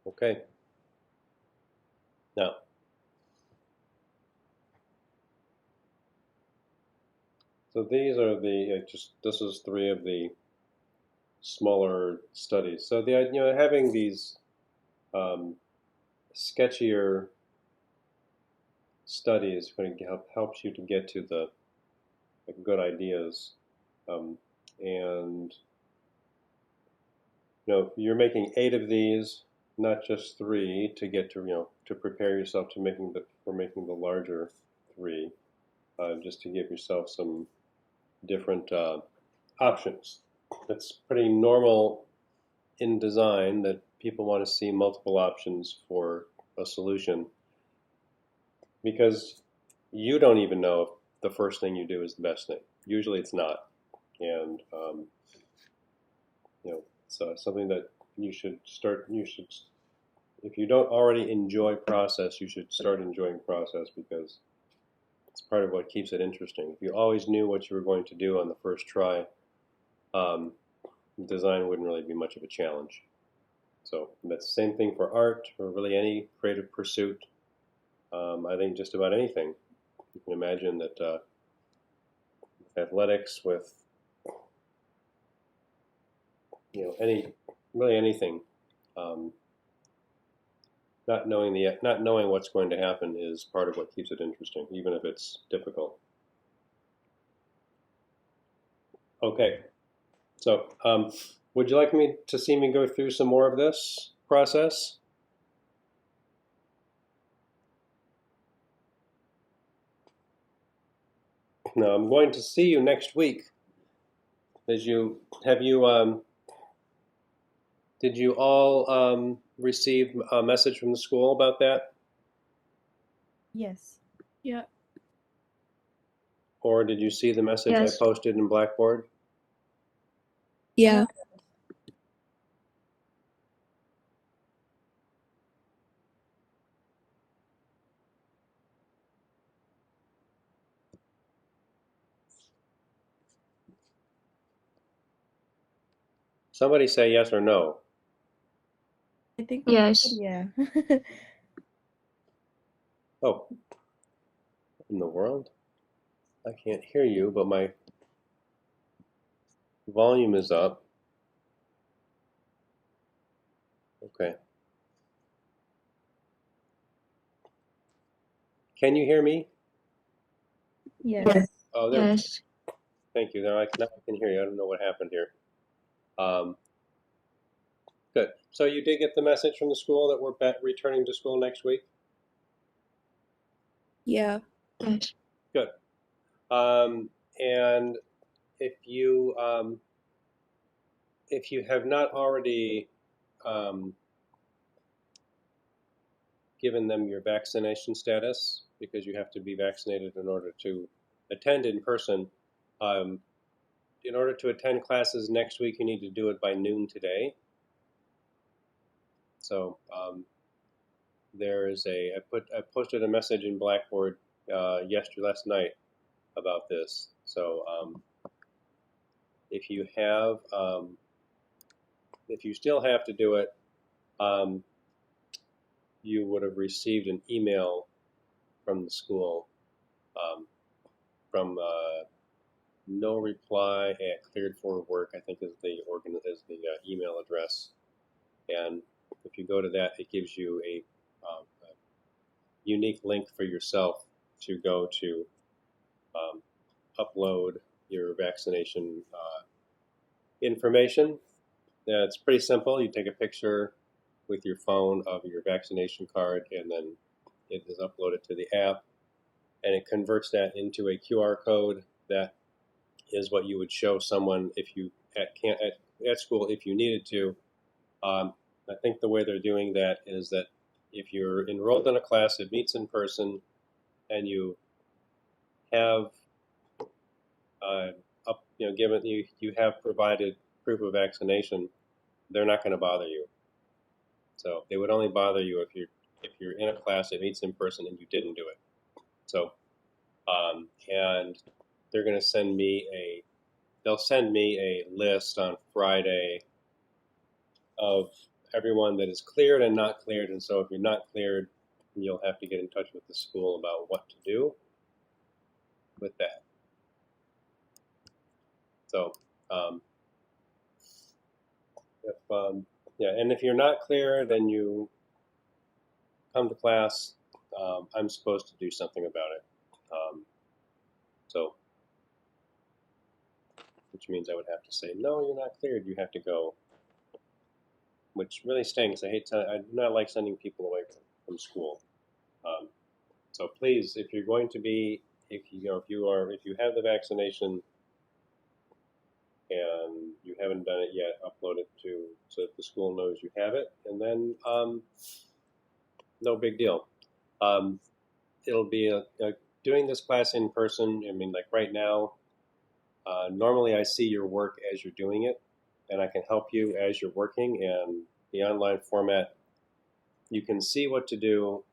Okay. Now, so these are this is three of the smaller studies. So having these um, sketchier studies going to helps you to get to the good ideas, um, and you're making 8 of these, not just 3, to get to to prepare yourself to making the larger 3, just to give yourself some different options. It's pretty normal in design that people want to see multiple options for a solution because you don't even know if the first thing you do is the best thing. Usually it's not. And, so something that you should, if you don't already enjoy process, you should start enjoying process because it's part of what keeps it interesting. If you always knew what you were going to do on the first try, um, design wouldn't really be much of a challenge. So that's the same thing for art or really any creative pursuit. I think just about anything. You can imagine that athletics, with really anything. Um, not knowing what's going to happen is part of what keeps it interesting, even if it's difficult. Okay, so would you like me to see me go through some more of this process? No, I'm going to see you next week. Did you all receive a message from the school about that, Yes. Yeah. or did you see the message I Yes. posted in Blackboard? Yeah. Somebody say yes or no. I think Yes. yeah. Oh, in the world? I can't hear you, but my volume is up. Okay. Can you hear me? Yes. Oh, there. Yes. Thank you. Now I can hear you. I don't know what happened here. Um, good. So you did get the message from the school that we're returning to school next week? Yeah. Yes. Good. And if you have not already um, given them your vaccination status, because you have to be vaccinated in order to attend in person, um, in order to attend classes next week, you need to do it by noon today. So I posted a message in Blackboard last night about this. So if you have if you still have to do it, um, you would have received an email from the school um, from no reply at cleared for work, I think is the email address. And if you go to that, it gives you a unique link for yourself to go to upload your vaccination information. It's pretty simple. You take a picture with your phone of your vaccination card, and then it is uploaded to the app, and it converts that into a QR code that is what you would show someone if you at school if you needed to. I think the way they're doing that is that if you're enrolled in a class that meets in person and you have given you have provided proof of vaccination, they're not going to bother you. So they would only bother you if you're in a class that meets in person and you didn't do it. So and they're going to they'll send me a list on Friday of everyone that is cleared and not cleared. And so if you're not cleared, you'll have to get in touch with the school about what to do with that. So and if you're not clear, then you come to class. I'm supposed to do something about it. Which means I would have to say, no, you're not cleared. You have to go, which really stinks. I do not like sending people away from school. So please, if you're going to be, if you have the vaccination and you haven't done it yet, upload it so that the school knows you have it, and then no big deal. It'll be doing this class in person. I mean, like right now, normally I see your work as you're doing it, and I can help you as you're working. And the online format, you can see what to do,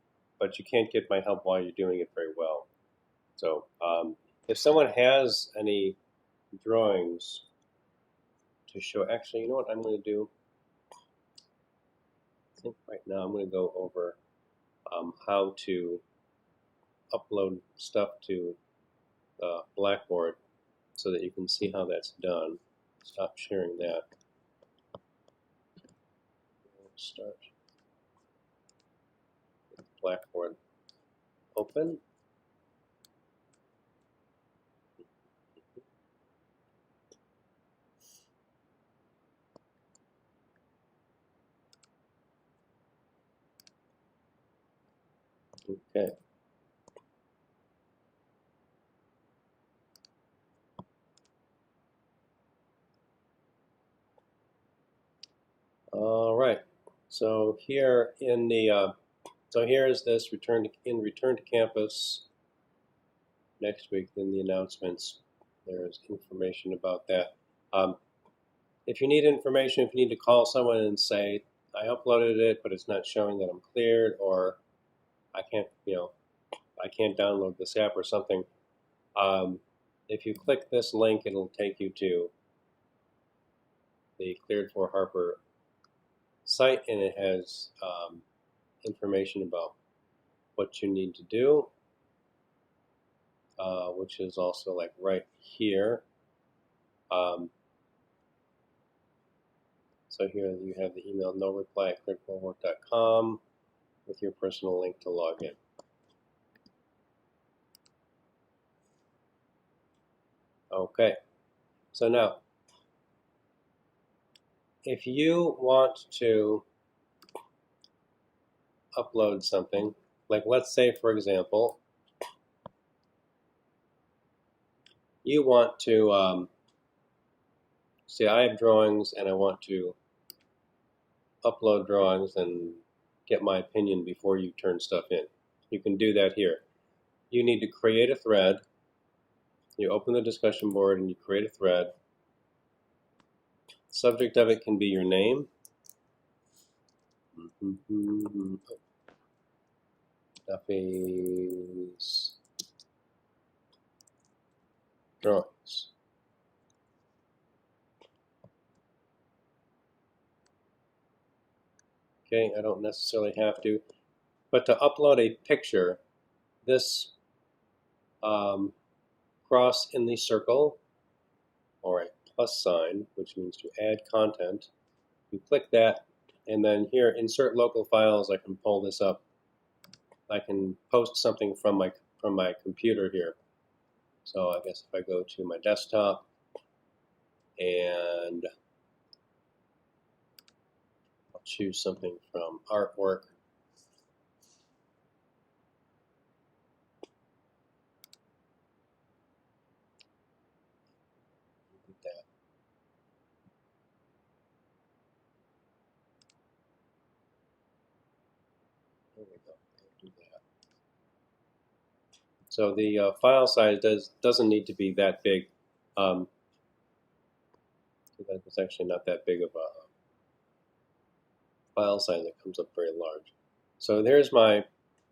but you can't get my help while you're doing it very well. So if someone has any drawings to show, actually, you know what I'm going to do? I think right now I'm going to go over how to upload stuff to Blackboard so that you can see how that's done. Stop sharing that. Start Blackboard open. Okay. All right. So here in the so here is this return to campus next week. In the announcements, there's information about that. If you need information, if you need to call someone and say, I uploaded it, but it's not showing that I'm cleared, or I can't download this app or something. If you click this link, it'll take you to the Cleared for Harper site, and it has information about what you need to do, which is also like right here. So here you have the email no reply at clearedforwork.com with your personal link to log in. Okay, so now if you want to upload something, like let's say for example, you want to see I have drawings and I want to upload drawings and get my opinion before you turn stuff in. You can do that here. You need to create a thread. You open the discussion board and you create a thread. Subject of it can be your name. Duffy's drawings. Okay, I don't necessarily have to, but to upload a picture, this cross in the circle, or a plus sign, which means to add content, you click that, and then here, insert local files. I can pull this up. I can post something from my computer here. So I guess if I go to my desktop and I'll choose something from artwork. That. There we go. I'll do that. So the file size doesn't need to be that big. It's actually not that big of a file size that comes up very large. So there's my,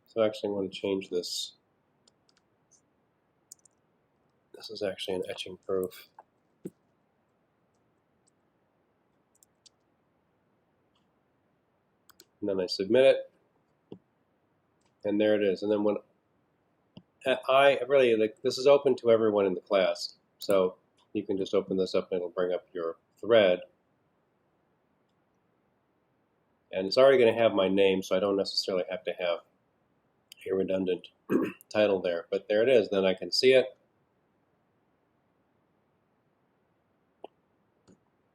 so actually I'm going to change this. This is actually an etching proof. and then I submit it, and there it is. And then when I really like, this is open to everyone in the class, so you can just open this up and it'll bring up your thread. And it's already going to have my name, so I don't necessarily have to have a redundant title there. But there it is. Then I can see it.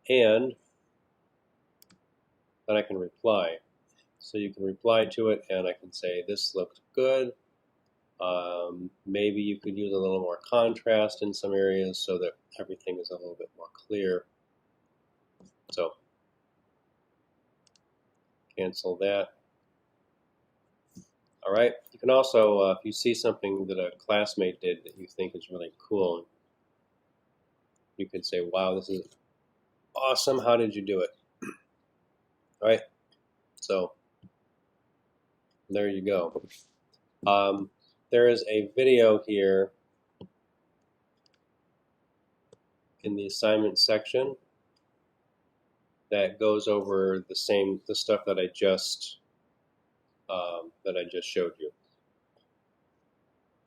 And then I can reply. So you can reply to it, and I can say, this looks good. Maybe you could use a little more contrast in some areas so that everything is a little bit more clear. So cancel that. All right. You can also, if you see something that a classmate did that you think is really cool, you could say, wow, this is awesome. How did you do it? All right. So there you go. There is a video here in the assignment section that goes over the stuff that I just showed you.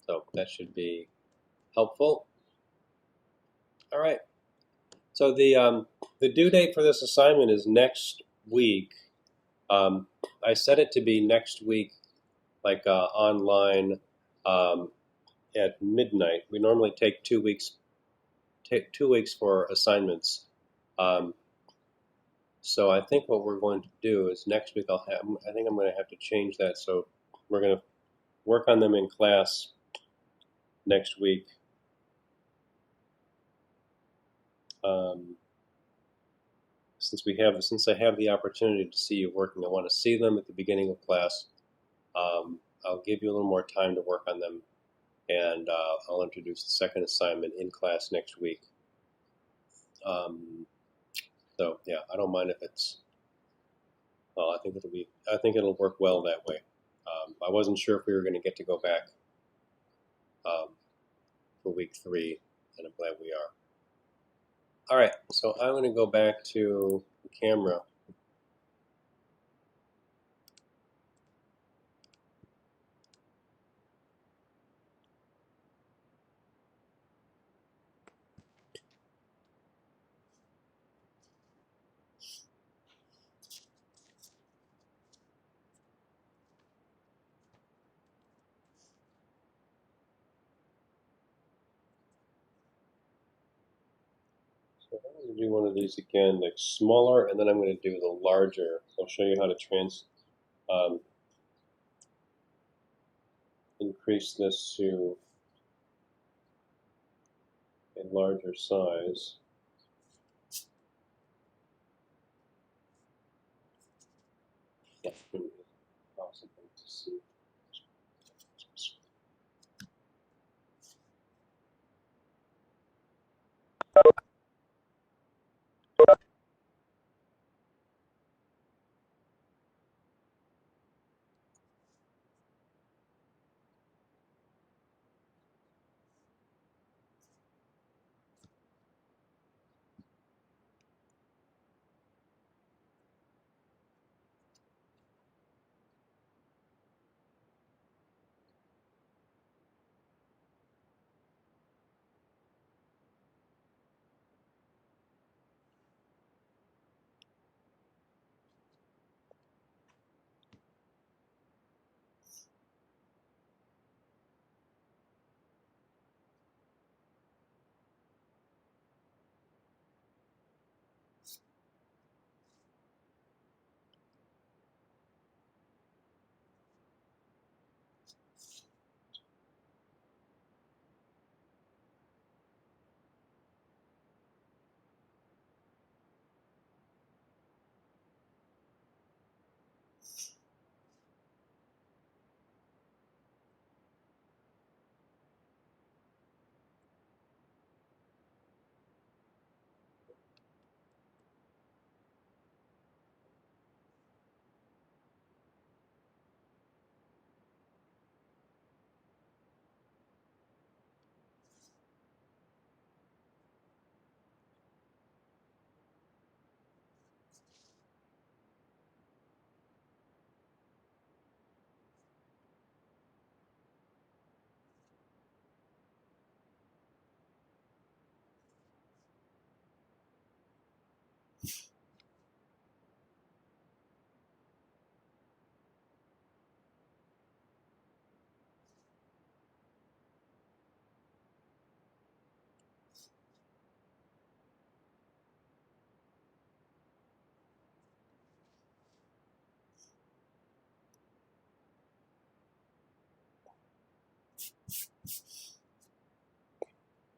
So that should be helpful. All right. So the due date for this assignment is next week. I set it to be next week, like online at midnight. We normally take 2 weeks. Take 2 weeks for assignments. So I think what we're going to do is next week I think I'm going to have to change that. So we're going to work on them in class next week. Since I have the opportunity to see you working, I want to see them at the beginning of class. I'll give you a little more time to work on them, and I'll introduce the second assignment in class next week. So yeah, I don't mind if it's. Well, I think it'll work well that way. I wasn't sure if we were going to get to go back for week 3, and I'm glad we are. All right, so I'm going to go back to the camera. So I'm going to do one of these again, like smaller, and then I'm going to do the larger. I'll show you how to increase this to a larger size. Yeah, possible to see.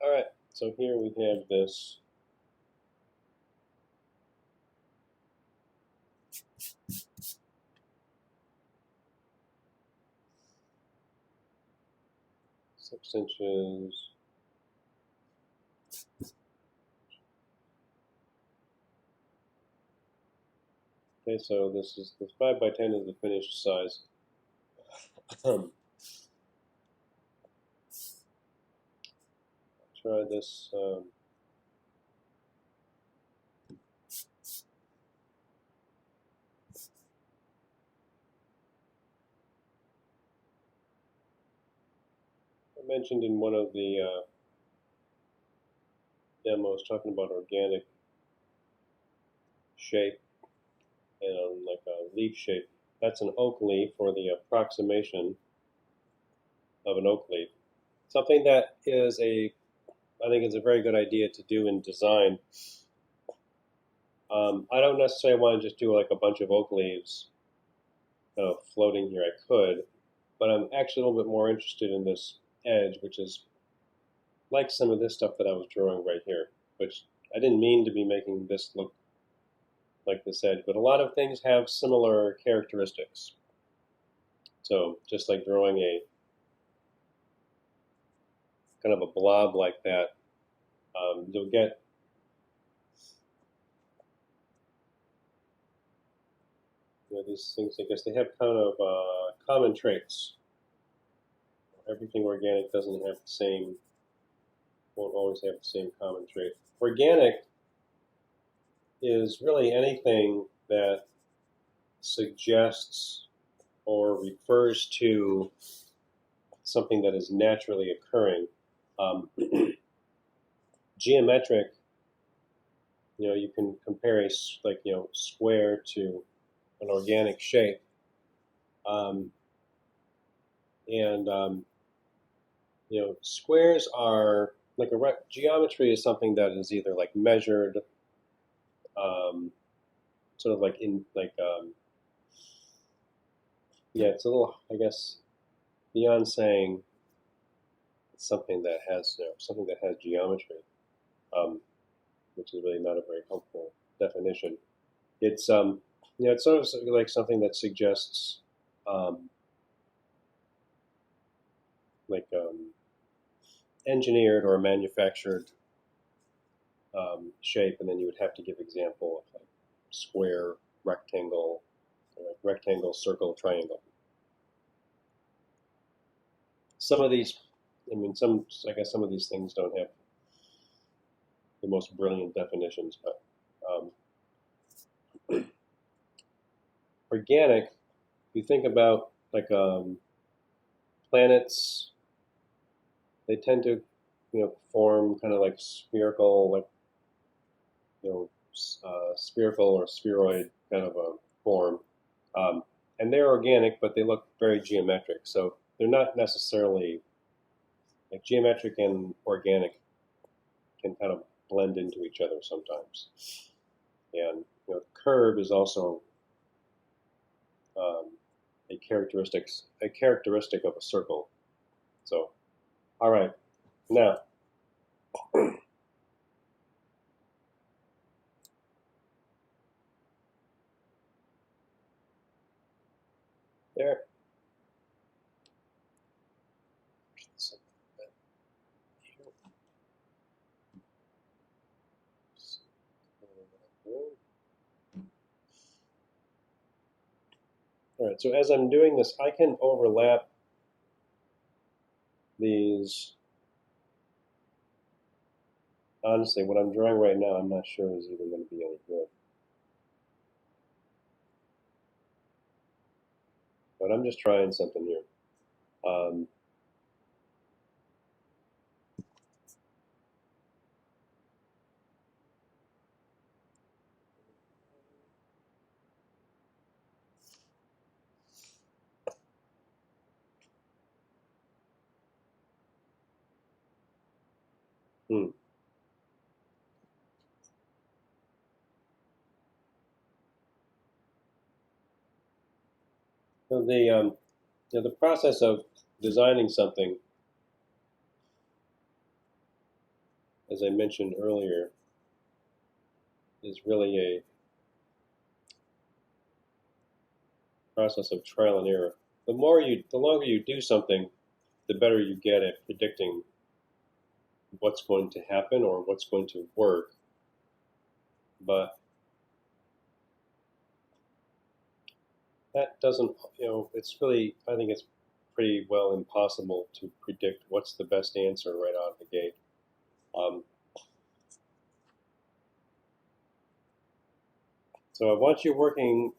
All right, so here we have this inches. Okay, so this 5 by 10 is the finished size. Try this. I mentioned in one of the demos talking about organic shape and like a leaf shape. That's an oak leaf, or the approximation of an oak leaf. Something that is I think it's a very good idea to do in design. I don't necessarily want to just do like a bunch of oak leaves kind of floating here. I could, but I'm actually a little bit more interested in this edge, which is like some of this stuff that I was drawing right here, which I didn't mean to be making this look like this edge, but a lot of things have similar characteristics. So just like drawing a kind of a blob like that, you'll get these things. I guess they have kind of common traits. Everything organic doesn't have the same, won't always have the same common trait. Organic is really anything that suggests or refers to something that is naturally occurring. Geometric, you can compare a square to an organic shape, squares are like geometry is something that is either like measured, sort of like it's a little, I guess, beyond saying it's something that has geometry, which is really not a very helpful definition. It's it's sort of like something that suggests engineered or manufactured shape, and then you would have to give example of like square, rectangle, circle, triangle. Some of these, I guess some of these things don't have the most brilliant definitions, but organic, if you think about like planets, they tend to form kind of like spherical, spherical or spheroid kind of a form, and they're organic, but they look very geometric. So they're not necessarily like geometric and organic can kind of blend into each other sometimes. And curve is also a characteristic of a circle. So, all right, now. There. All right, so as I'm doing this, I can overlap these. Honestly, what I'm drawing right now, I'm not sure is even going to be any good. But I'm just trying something here. So the process of designing something as I mentioned earlier, is really a process of trial and error. The longer you do something, the better you get at predicting what's going to happen or what's going to work. But that doesn't, it's really, I think it's pretty well impossible to predict what's the best answer right out of the gate. So I want you working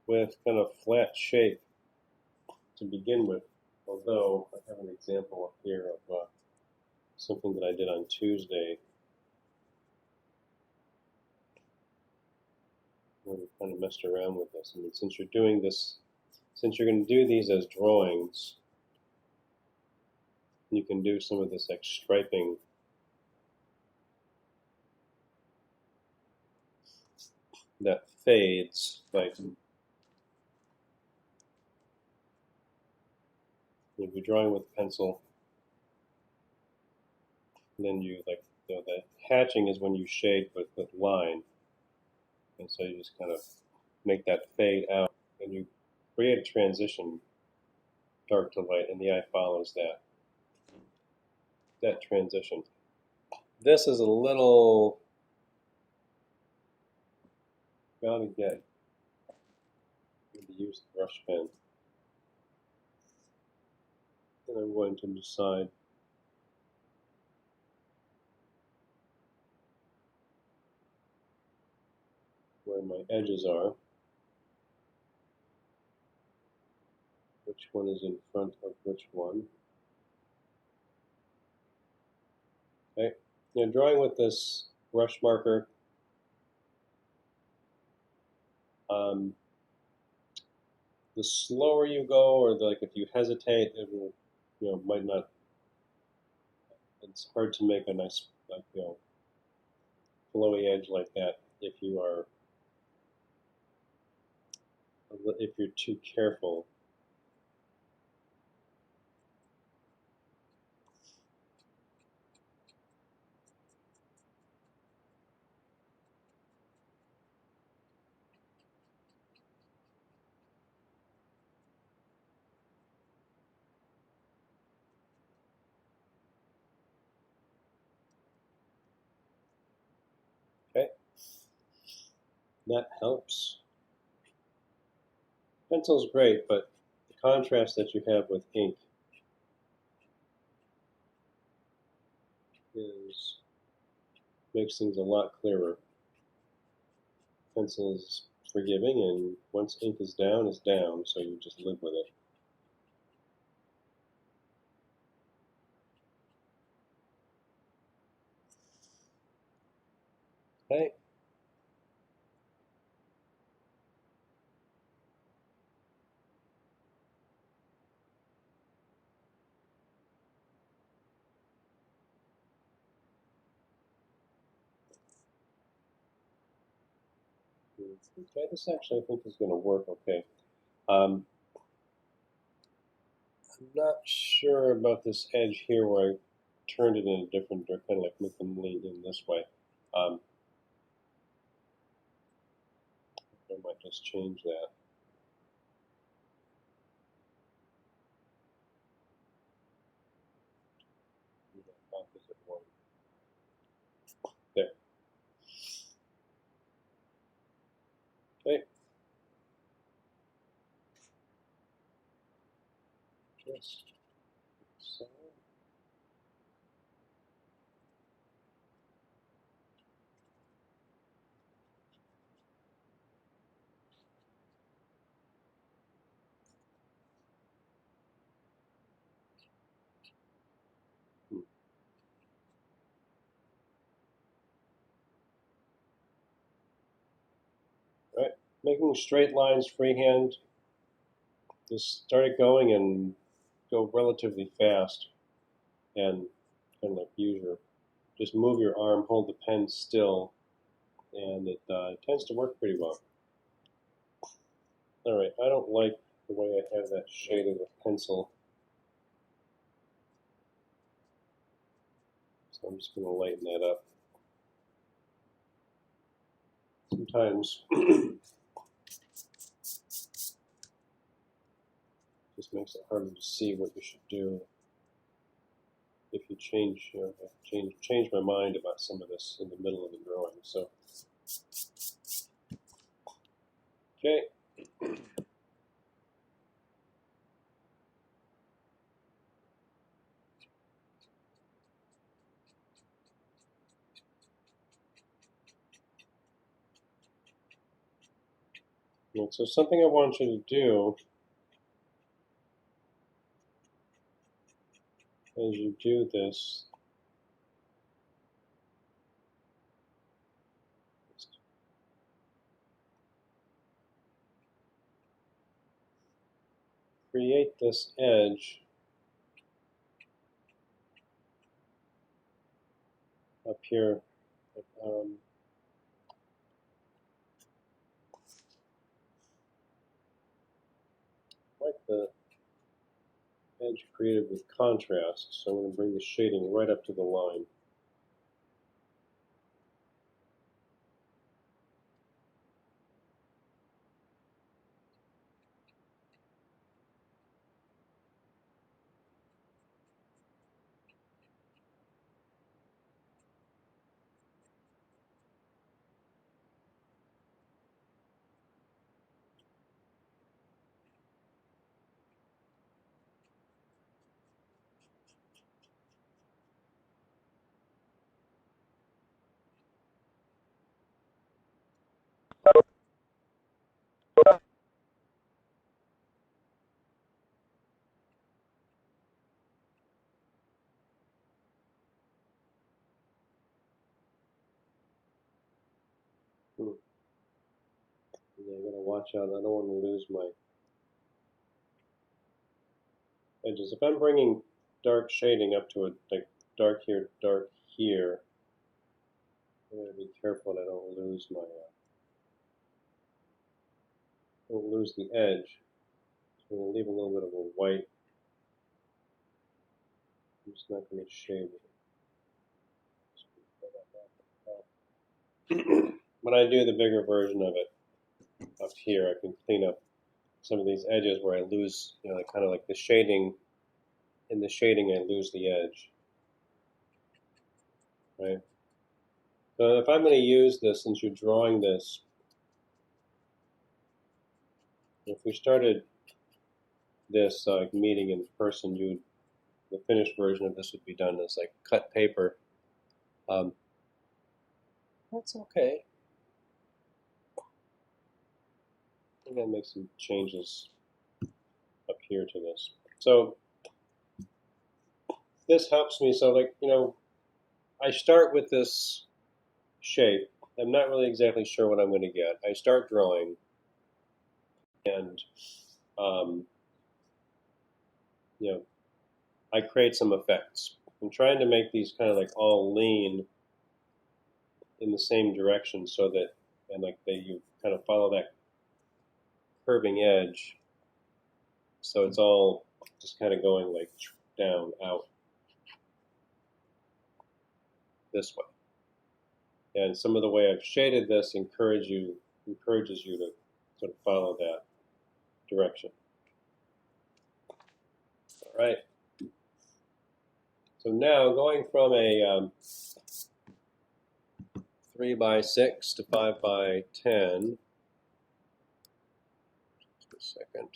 with kind of flat shape to begin with, although I have an example up here of something that I did on Tuesday where we kind of messed around with this. I mean, since you're doing this, since you're going to do these as drawings, you can do some of this like striping that fades, like if you're drawing with pencil, then you the hatching is when you shade with line, and so you just kind of make that fade out, and you create a transition, dark to light, and the eye follows that transition. This is a little, gotta get, use the brush pen, and I'm going to decide where my edges are, which one is in front of which one. Okay, now drawing with this brush marker, the slower you go, or like if you hesitate, it will, might not. It's hard to make a nice, flowy edge like that if you're too careful. Okay, that helps. Pencil's great, but the contrast that you have with ink makes things a lot clearer. Pencil is forgiving, and once ink is down, it's down, so you just live with it. Okay. Okay, this actually I think is going to work okay. I'm not sure about this edge here where I turned it in a different direction, kind of like make them lean in this way. I might just change that. Opposite one. There. Okay. Just so. All right, making straight lines freehand. Just start it going and go relatively fast, and kind of like just move your arm, hold the pen still, and it tends to work pretty well. All right, I don't like the way I have that shaded with pencil. So I'm just going to lighten that up. Sometimes just makes it harder to see what you should do if you change, change my mind about some of this in the middle of the drawing. So, okay. And so something I want you to do as you do this, create this edge up here. Like the edge created with contrast, so I'm going to bring the shading right up to the line. And I got to watch out. I don't want to lose my edges. If I'm bringing dark shading up to it, like dark here, I'm going to be careful that I don't lose my, don't lose the edge. So I'm going to leave a little bit of a white. I'm just not going to shade it. When I do the bigger version of it up here, I can clean up some of these edges where I lose, like kind of like the shading. In the shading, I lose the edge. Right? So if I'm going to use this, since you're drawing this, if we started this meeting in person, the finished version of this would be done as like cut paper. That's okay. I'm going to make some changes up here to this. So this helps me. So like, I start with this shape. I'm not really exactly sure what I'm going to get. I start drawing and, I create some effects. I'm trying to make these kind of like all lean in the same direction so that, and like you kind of follow that curving edge. So it's all just kind of going like down, out this way. And some of the way I've shaded this encourages you to sort of follow that direction. All right. So now going from a 3x6 to 5x10. Just a second.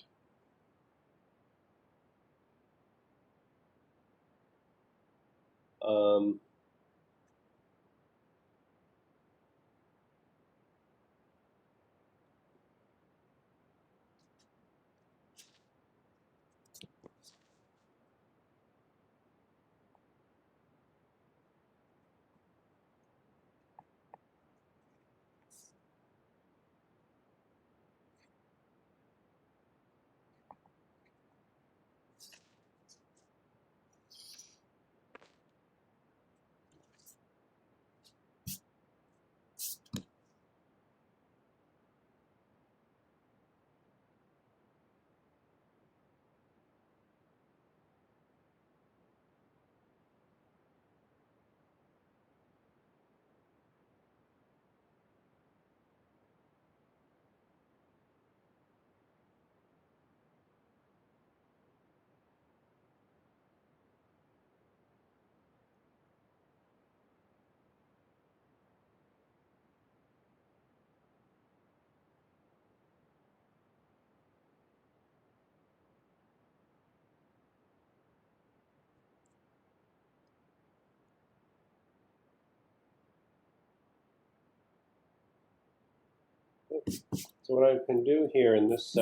So what I can do here in this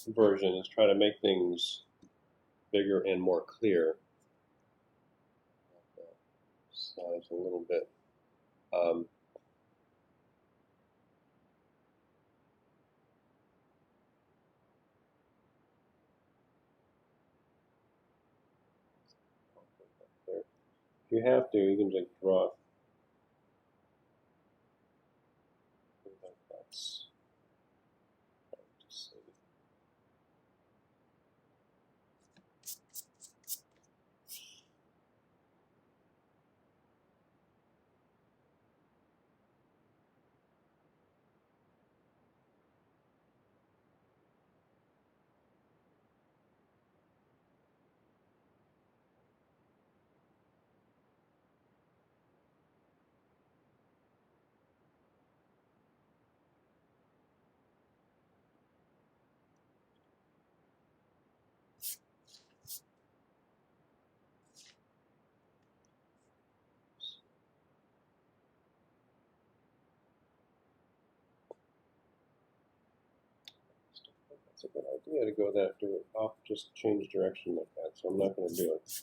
version is try to make things bigger and more clear. Size a little bit. If you have to, you can just draw. That's hard to see. That's a good idea to go that do it off, just change direction like that. So I'm not going to do it.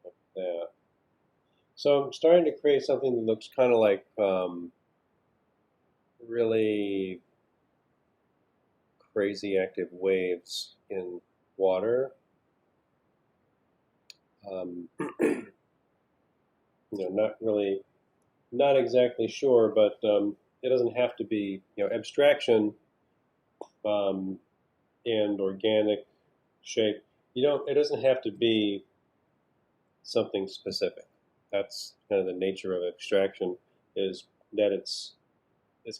Like that. So I'm starting to create something that looks kind of like really crazy active waves in water. Not exactly sure, but it doesn't have to be, abstraction and organic shape. It doesn't have to be something specific. That's kind of the nature of abstraction, is that it's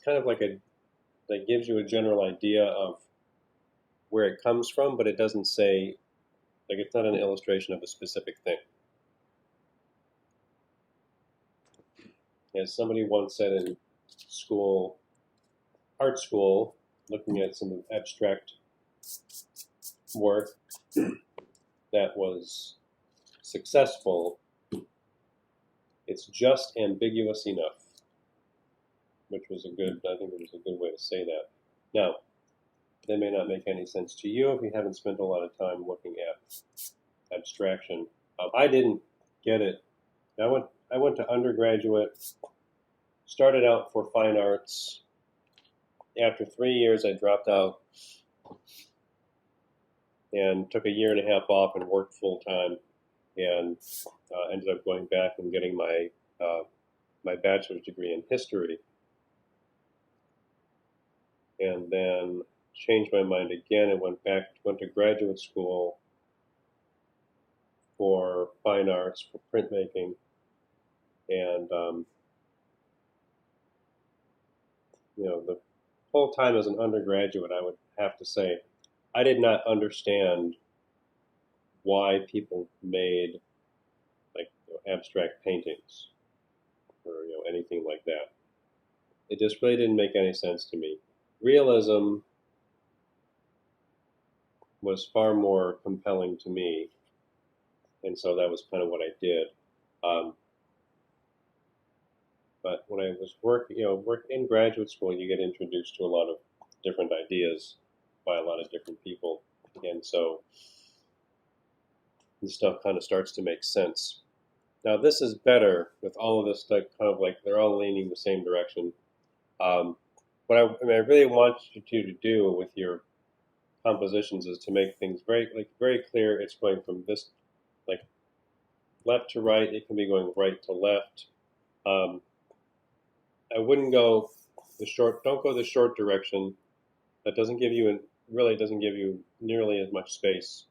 kind of like that gives you a general idea of where it comes from, but it doesn't say, like, it's not an illustration of a specific thing. As somebody once said in art school, looking at some abstract work that was successful, it's just ambiguous enough, which was I think it was a good way to say that. Now, they may not make any sense to you if you haven't spent a lot of time looking at abstraction. I didn't get it. I went to undergraduate, started out for fine arts. After 3 years, I dropped out and took a year and a half off and worked full time, and ended up going back and getting my bachelor's degree in history, and then changed my mind again and went to graduate school for fine arts, for printmaking, and the whole time as an undergraduate, I would have to say, I did not understand why people made like abstract paintings or anything like that. It just really didn't make any sense to me. Realism was far more compelling to me, and so that was kind of what I did. But when I was work in graduate school, you get introduced to a lot of different ideas by a lot of different people, and so the stuff kind of starts to make sense. Now this is better with all of this stuff, kind of like they're all leaning the same direction. What I really want you to do with your compositions is to make things very clear. It's going from this like left to right. It can be going right to left. I wouldn't go don't go the short direction. That doesn't give you really doesn't give you nearly as much space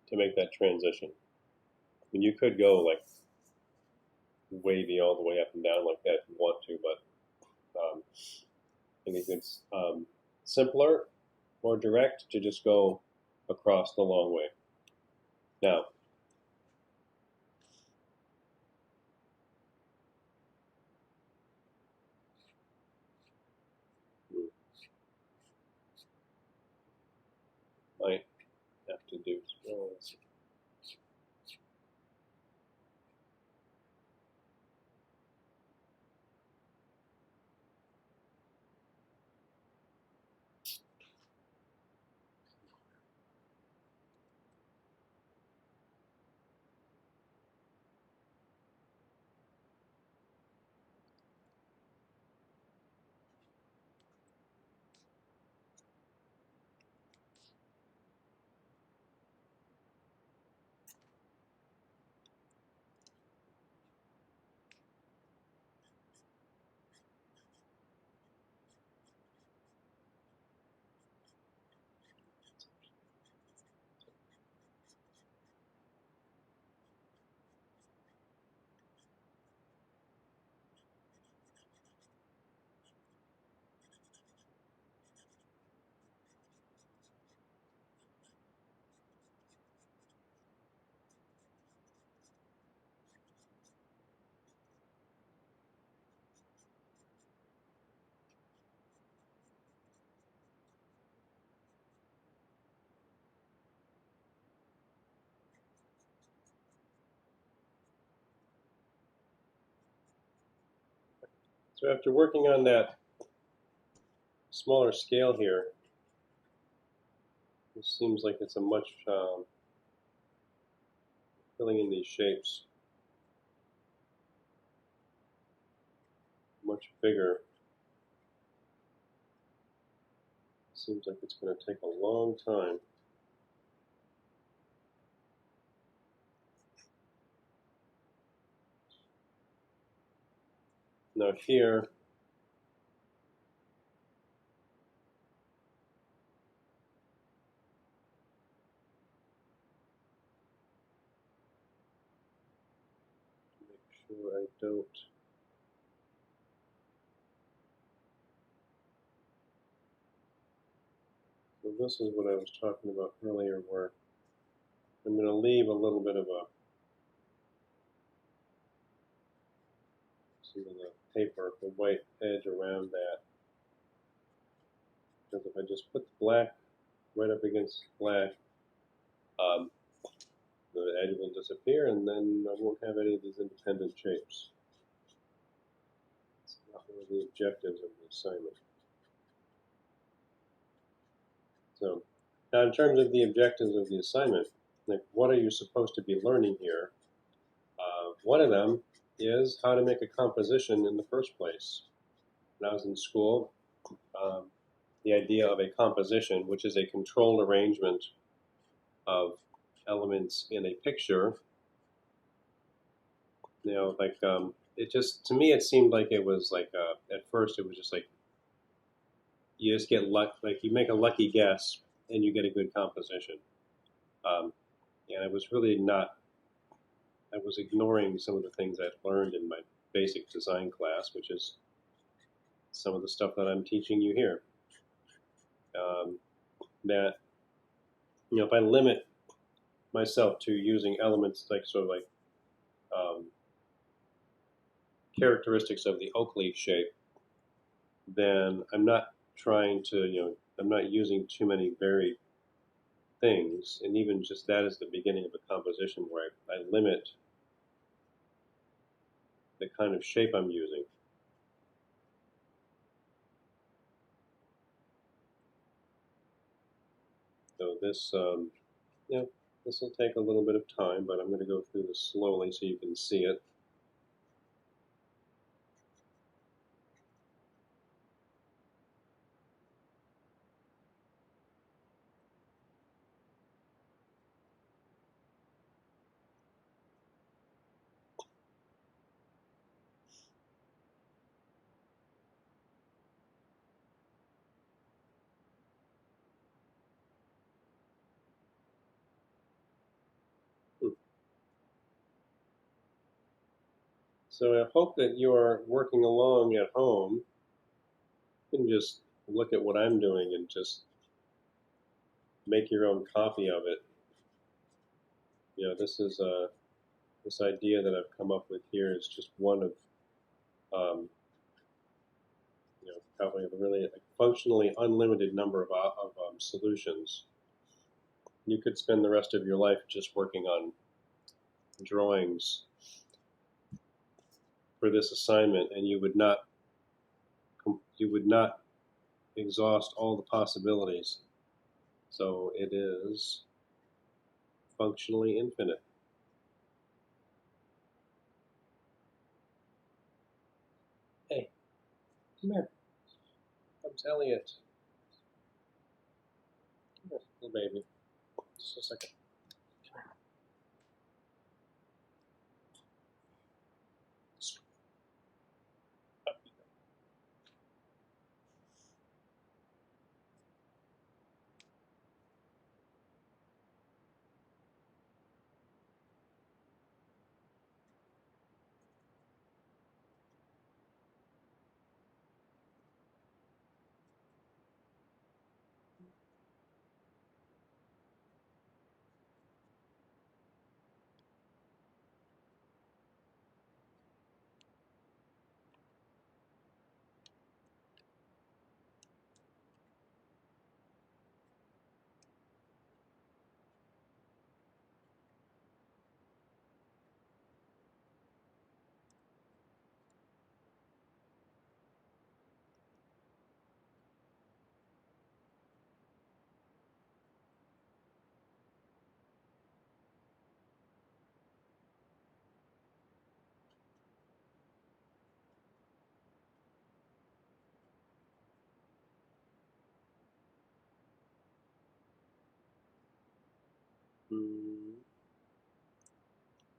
to make that transition. I mean, you could go like wavy all the way up and down like that if you want to, but I think it's simpler, more direct to just go across the long way. Now, might have to do. Oh, let's see. So after working on that smaller scale here, it seems like it's a much filling in these shapes much bigger. Seems like it's going to take a long time. Now here, make sure I don't. So this is what I was talking about earlier, where I'm going to leave a little bit of some of the paper, the white edge around that. Because if I just put the black right up against black, the edge will disappear, and then I won't have any of these independent shapes. It's not one of the objectives of the assignment. So now in terms of the objectives of the assignment, like what are you supposed to be learning here? One of them is how to make a composition in the first place. When I was in school, the idea of a composition, which is a controlled arrangement of elements in a picture, like it just, to me, it seemed like it was like, at first it was just like, you just get luck, like you make a lucky guess and you get a good composition. And I was really not, I was ignoring some of the things I'd learned in my basic design class, which is some of the stuff that I'm teaching you here. That, if I limit myself to using elements like sort of like characteristics of the oak leaf shape, then I'm not trying to, I'm not using too many varied things, and even just that is the beginning of a composition where I limit the kind of shape I'm using. So this, this will take a little bit of time, but I'm going to go through this slowly so you can see it. So I hope that you're working along at home. You can just look at what I'm doing and just make your own copy of it. This is this idea that I've come up with here is just one of probably a really functionally unlimited number of solutions. You could spend the rest of your life just working on drawings for this assignment, and you would not exhaust all the possibilities. So it is functionally infinite. Hey, come here. Comes Elliot. Come here, little baby. Just a second.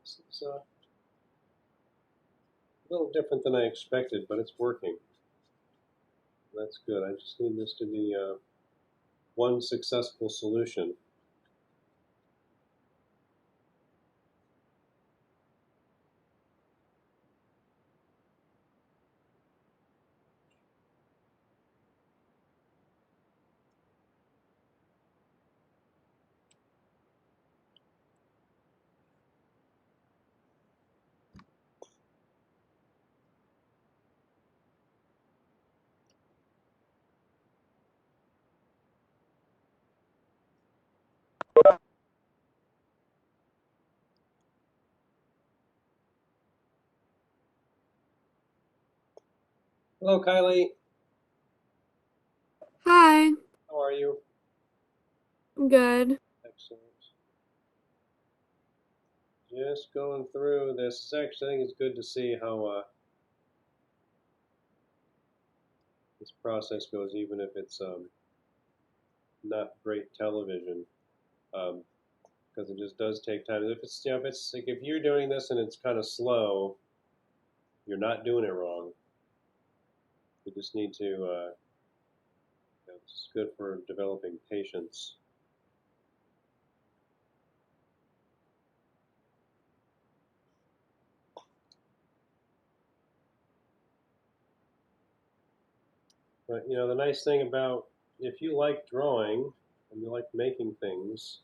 This is a little different than I expected, but it's working. That's good. I just need this to be one successful solution. Hello, Kylie. Hi, How are you? I'm good. Excellent. Just going through this. Actually, I think it's good to see how this process goes, even if it's not great television, because it just does take time. If it's if it's like if you're doing this and it's kind of slow, you're not doing it wrong. You just need to. It's good for developing patience. But the nice thing about if you like drawing and you like making things,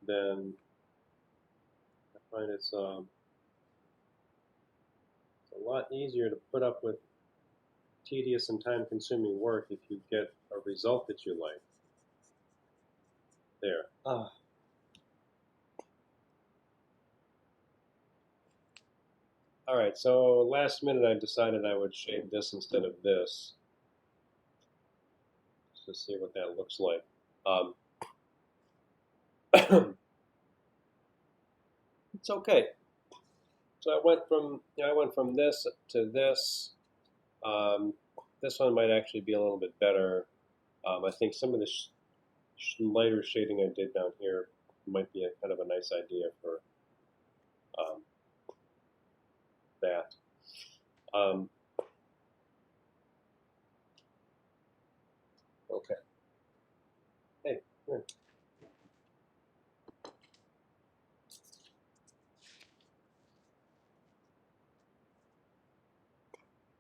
then I find it's a lot easier to put up with tedious and time-consuming work if you get a result that you like. There. Ah. All right. So last minute, I decided I would shade this instead of this, just to see what that looks like. It's okay. So I went from this to this. This one might actually be a little bit better. I think some of the lighter shading I did down here might be a kind of a nice idea for um, that. Okay. Hey, here.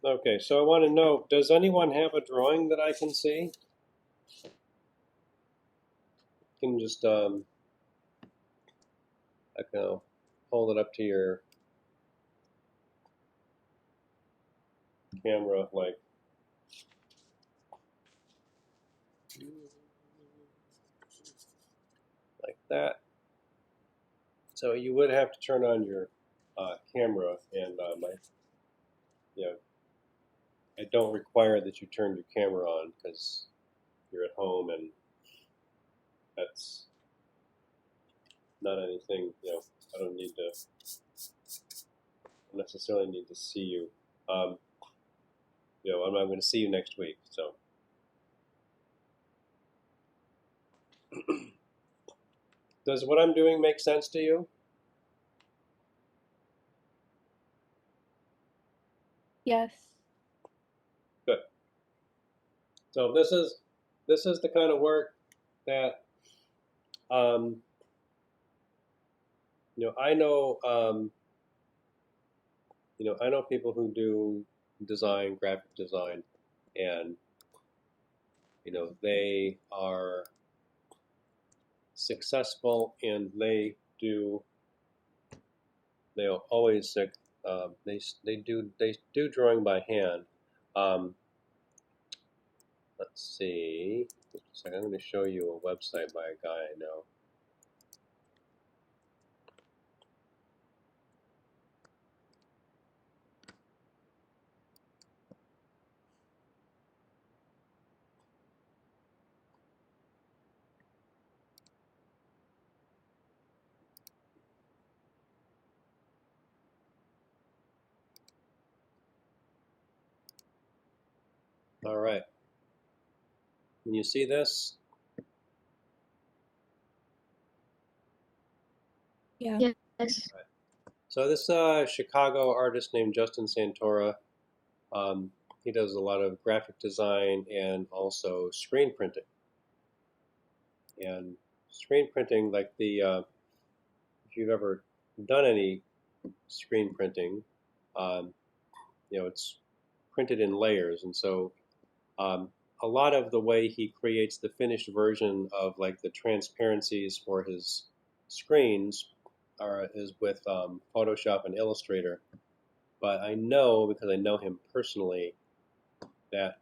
Okay, so I want to know, does anyone have a drawing that I can see? You can just I can hold it up to your camera like that. So you would have to turn on your camera, and I don't require that you turn your camera on because you're at home, and that's not anything. I don't necessarily need to see you. I'm not going to see you next week, so. Does what I'm doing make sense to you? Yes. Good. So this is the kind of work that I know I know people who do design, graphic design, and they are successful, and they always they do drawing by hand. Um, let's see. Just a second. I'm going to show you a website by a guy I know. All right. Can you see this? Yeah. Yes. So this Chicago artist named Justin Santora, he does a lot of graphic design and also screen printing. And screen printing, like if you've ever done any screen printing, it's printed in layers, and so a lot of the way he creates the finished version of like the transparencies for his screens is with Photoshop and Illustrator. But I know, because I know him personally, that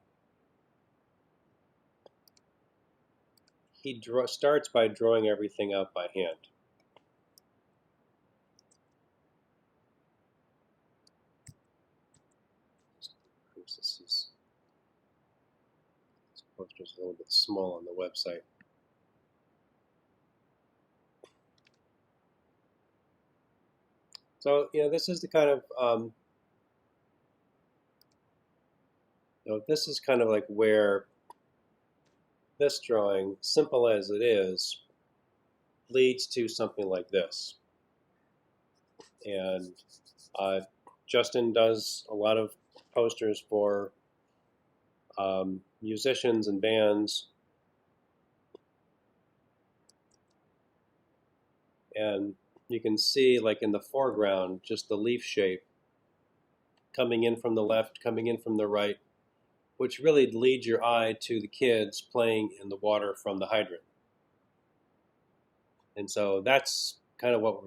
he starts by drawing everything out by hand. This poster's a little bit small on the website. So this is the kind of this is kind of like where this drawing, simple as it is, leads to something like this. And Justin does a lot of posters for musicians and bands. And you can see, like in the foreground, just the leaf shape coming in from the left, coming in from the right, which really leads your eye to the kids playing in the water from the hydrant. And so that's kind of what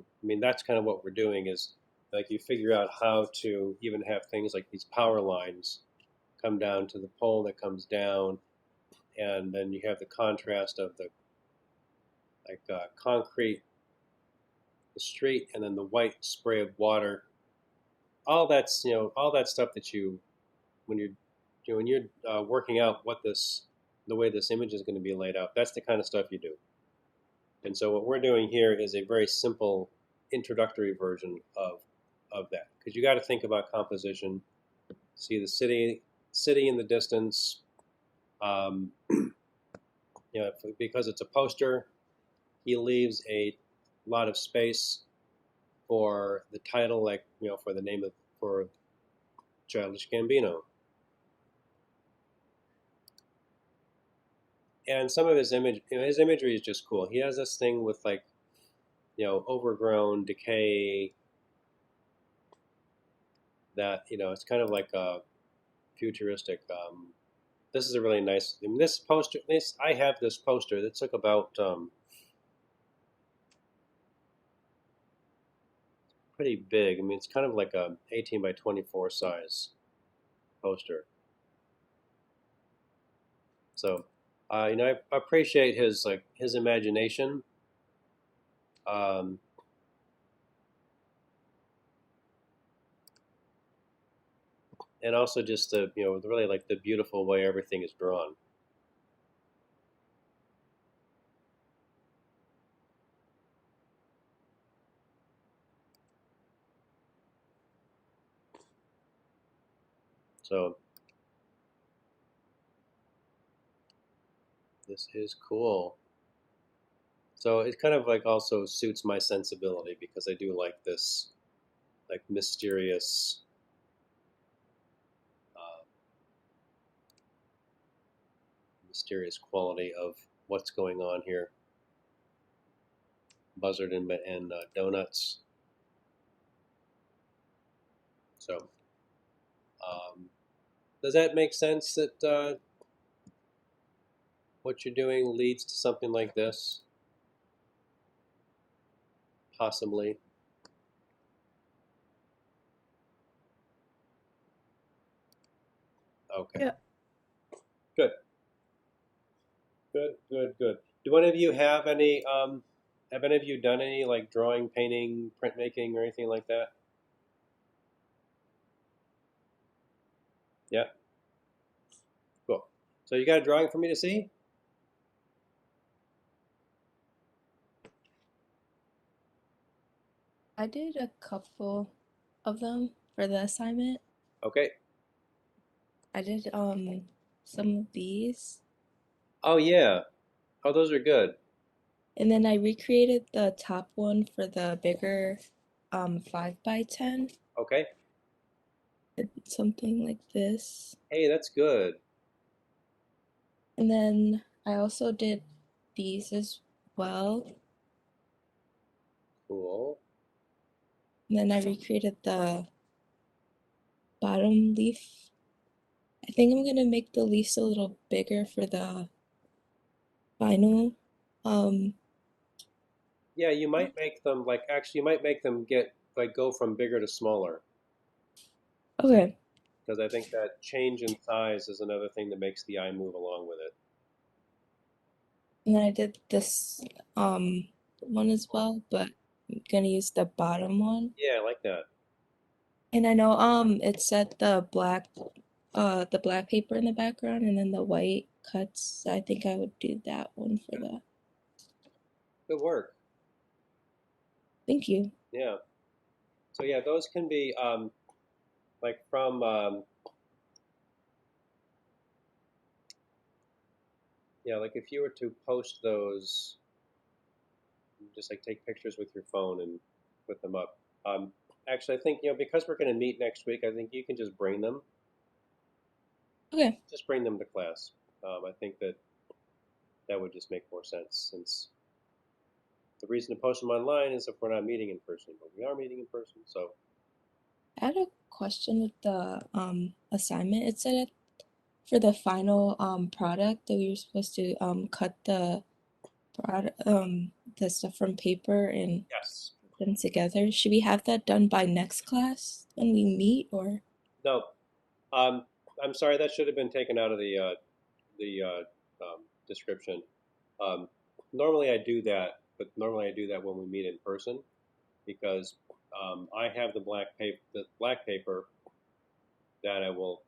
we're doing, is like you figure out how to even have things like these power lines come down to the pole that comes down, and then you have the contrast of the concrete, the street, and then the white spray of water. All that's all that stuff that when you're working out the way this image is going to be laid out. That's the kind of stuff you do. And so what we're doing here is a very simple introductory version of that, because you got to think about composition. See the city in the distance. Because it's a poster, he leaves a lot of space for the title, like for the name for Childish Gambino. And some of his imagery is just cool. He has this thing with like, overgrown decay that, it's kind of like a futuristic. This is a really nice, this poster, I have this poster that took about, pretty big. It's kind of like a 18 by 24 size poster. So, I appreciate his imagination, Um, and also just the, really like the beautiful way everything is drawn. So this is cool. So it kind of like also suits my sensibility because I do like this like mysterious uh, mysterious quality of what's going on here. Buzzard and donuts. So does that make sense that what you're doing leads to something like this? Possibly. Okay. Yeah. Good. Good. Good. Good. Do any of you have any? Have any of you done any like drawing, painting, printmaking, or anything like that? Yeah. Cool. So you got a drawing for me to see? I did a couple of them for the assignment. Okay. I did some of these, Oh yeah. Oh, those are good. and then I recreated the top one for the bigger 5x10, Okay. something like this. Hey, that's good. And then I also did these as well. Cool. And then I recreated the bottom leaf. I think I'm gonna make the leaves a little bigger for the final. Um, Yeah, you might make them like actually you might make them get like go from bigger to smaller okay. because I think that change in size is another thing that makes the eye move along with it. And then I did this one as well, but I'm gonna use the bottom one. Yeah, I like that. And I know it said the black paper in the background and then the white cuts. I think I would do that one for the Good work. thank you. Yeah. So yeah, those can be like from yeah, like if you were to post those, just like take pictures with your phone and put them up. Actually, I think because we're going to meet next week, I think you can just bring them. Okay. Just bring them to class. I think that that would just make more sense since the reason to post them online is if we're not meeting in person, but we are meeting in person. So I had a question with the assignment. It said it for the final product that we were supposed to cut the product the stuff from paper and yes, put them together. Should we have that done by next class when we meet or no, um, I'm sorry that should have been taken out of the description. Um, normally I do that, but normally I do that when we meet in person because I have the black paper that I will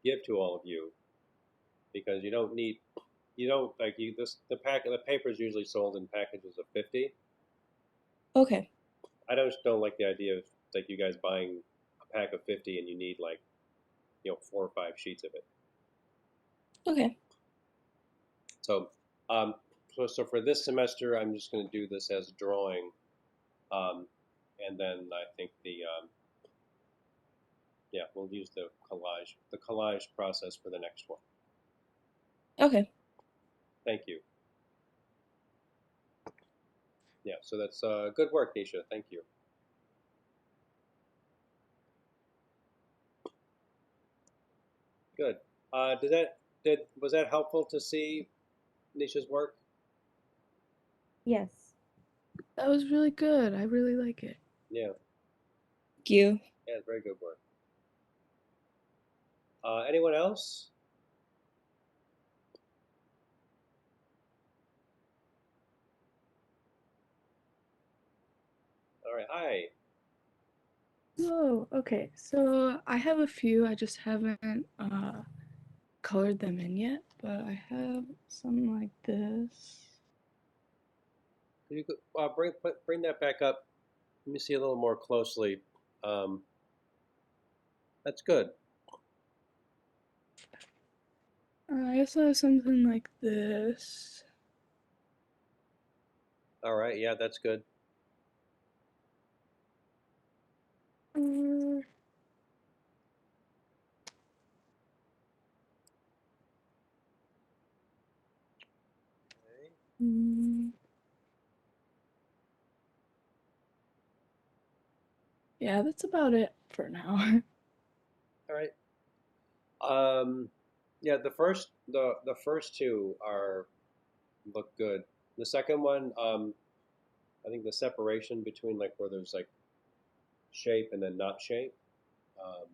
give to all of you because you don't like you this the paper is usually sold in packages of 50. okay. I just don't like the idea of like you guys buying a pack of 50 and you need like 4 or 5 sheets of it. Okay. So so for this semester I'm just going to do this as a drawing, um, and then I think yeah, we'll use the collage process for the next one. Okay. Thank you. Yeah, so that's good work, Nisha. Thank you. Good. Was that helpful to see Nisha's work? Yes. That was really good. I really like it. Yeah, Thank you. yeah, very good work. Anyone else? right. Hi. Whoa, okay. So I have a few, I just haven't colored them in yet, but I have something like this. Could you bring that back up? Let me see a little more closely. Um, that's good. I also have something like this. All right. Yeah, that's good. Uh, Okay. mm, yeah, that's about it for now. All right. Yeah, the first two are look good. The second one, I think the separation between like where there's like shape and then not shape, um,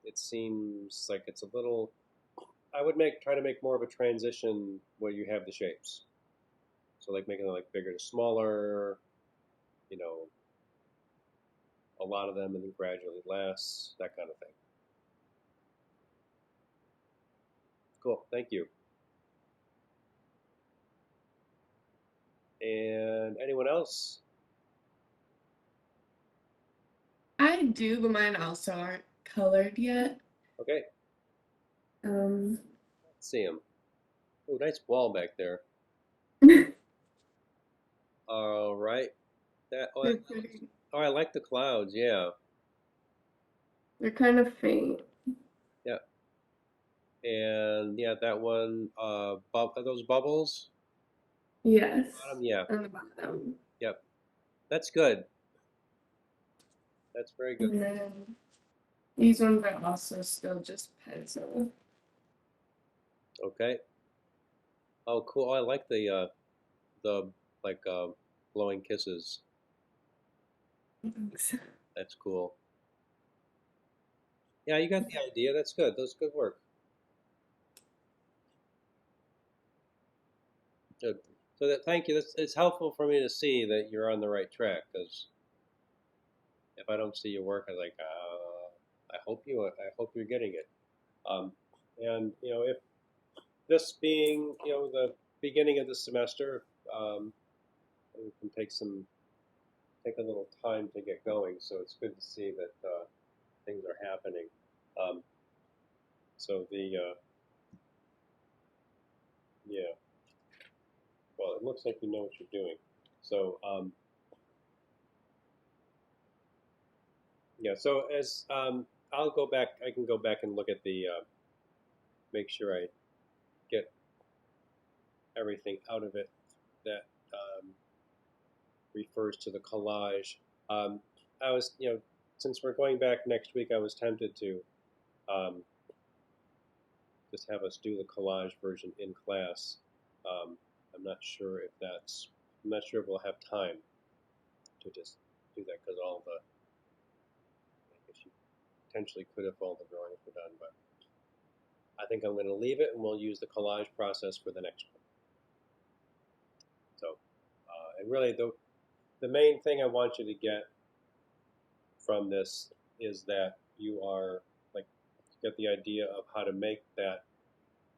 it seems like it's a little. I would try to make more of a transition where you have the shapes. So like making them like bigger to smaller, you know, a lot of them and then gradually less, that kind of thing. Cool, thank you. And anyone else? I do, but mine also aren't colored yet. Okay, Um, let's see them. Oh, nice wall back there. they're All right. That. Oh, pretty. oh, I like the clouds. Yeah, They're kind of faint. yeah. And yeah, that one. Are those bubbles? Yes, Yeah, on the bottom. yep. That's good. That's very good. And then these ones are also still just pencil. Okay. Oh, cool. Oh, I like the like blowing kisses. Thanks. That's cool. Yeah, you got the idea. That's good. That's good work. Good. So that thank you. It's helpful for me to see that you're on the right track because if I don't see your work, I'm like, I hope you're getting it. Um, and if this being the beginning of the semester, it can take a little time to get going. So it's good to see that things are happening. Um, so yeah, well, it looks like you know what you're doing. So yeah, so as I'll go back, I can go back and look at make sure I get everything out of it that refers to the collage. Um, I was, since we're going back next week, I was tempted to um, just have us do the collage version in class. Um, I'm not sure if I'm not sure if we'll have time to just do that because I guess you potentially could if all the drawings were done, but I think I'm going to leave it and we'll use the collage process for the next one. So, and really the main thing I want you to get from this is that you are like get the idea of how to make that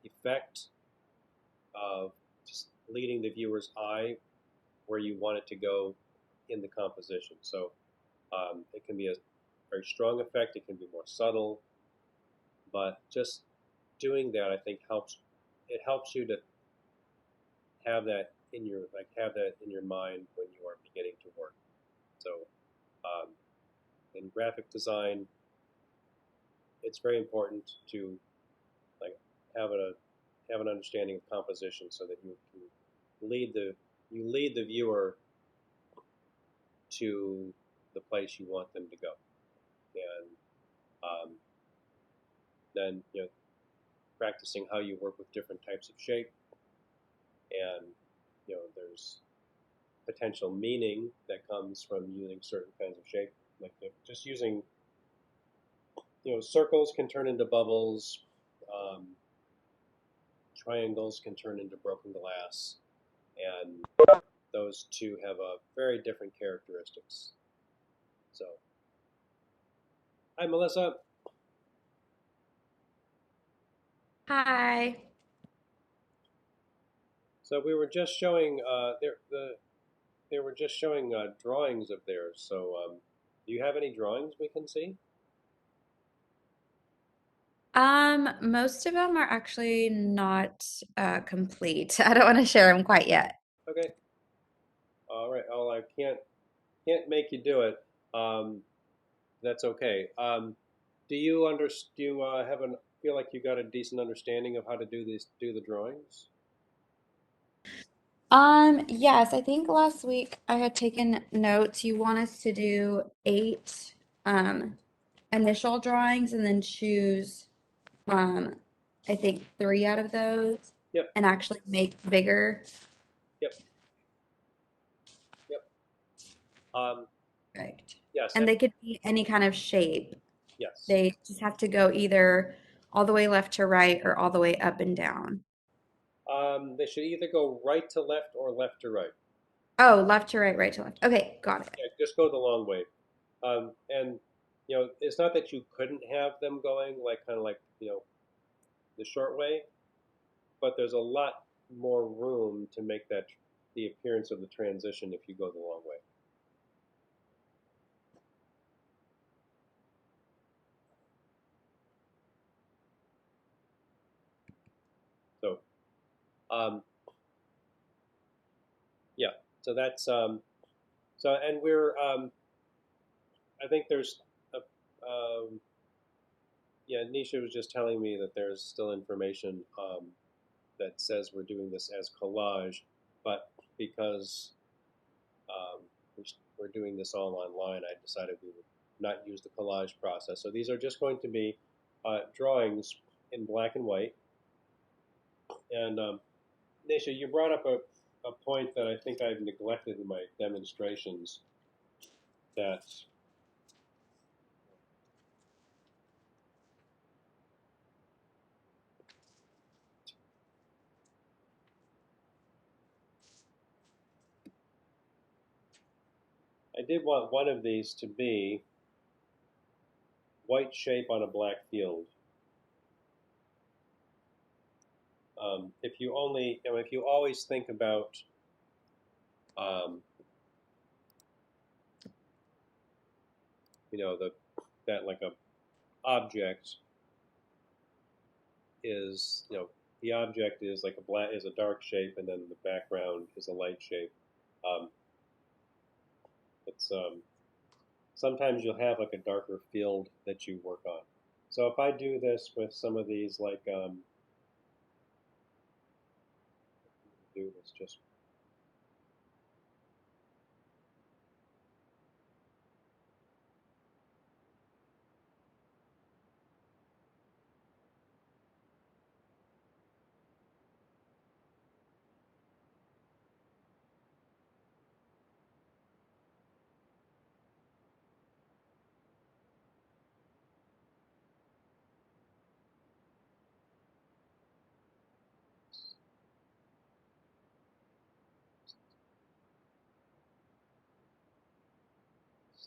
effect of just leading the viewer's eye where you want it to go in the composition. So it can be a very strong effect. It can be more subtle, but just doing that, I think helps. It helps you to have that in your mind when you are beginning to work. So um, in graphic design, it's very important to like have have an understanding of composition so that you can lead the viewer to the place you want them to go, and um, then practicing how you work with different types of shape, and there's potential meaning that comes from using certain kinds of shape, like just using circles can turn into bubbles, um, triangles can turn into broken glass, and those two have a very different characteristics. So, hi Melissa. Hi. So we were just showing they were just showing drawings of theirs. So do you have any drawings we can see? Most of them are actually not complete. I don't want to share them quite yet. Okay. All right. Oh, I can't make you do it. That's okay. Do you feel like you got a decent understanding of how to do the drawings? Yes, I think last week I had taken notes. You want us to do 8 initial drawings and then choose um I think 3 out of those Yep. and actually make bigger. Yep. Yep. Um, Right. yes. And they could be any kind of shape. Yes. They just have to go either all the way left to right or all the way up and down. They should either go right to left or left to right. Oh, left to right, right to left. Okay, got it. Yeah, just go the long way. And it's not that you couldn't have them going like kind of like the short way, but there's a lot more room to make that the appearance of the transition if you go the long way. So, yeah. So that's so, and we're I think there's a, yeah. Nisha was just telling me that there's still information that says we're doing this as collage, but because we're doing this all online, I decided we would not use the collage process. So these are just going to be drawings in black and white. And Nisha, you brought up a point that I think I've neglected in my demonstrations, that I did want one of these to be white shape on a black field. If you only, if you always think about that like a object is, the object is like is a dark shape, and then the background is a light shape. Um, it's sometimes you'll have like a darker field that you work on. So if I do this with some of these, like do this just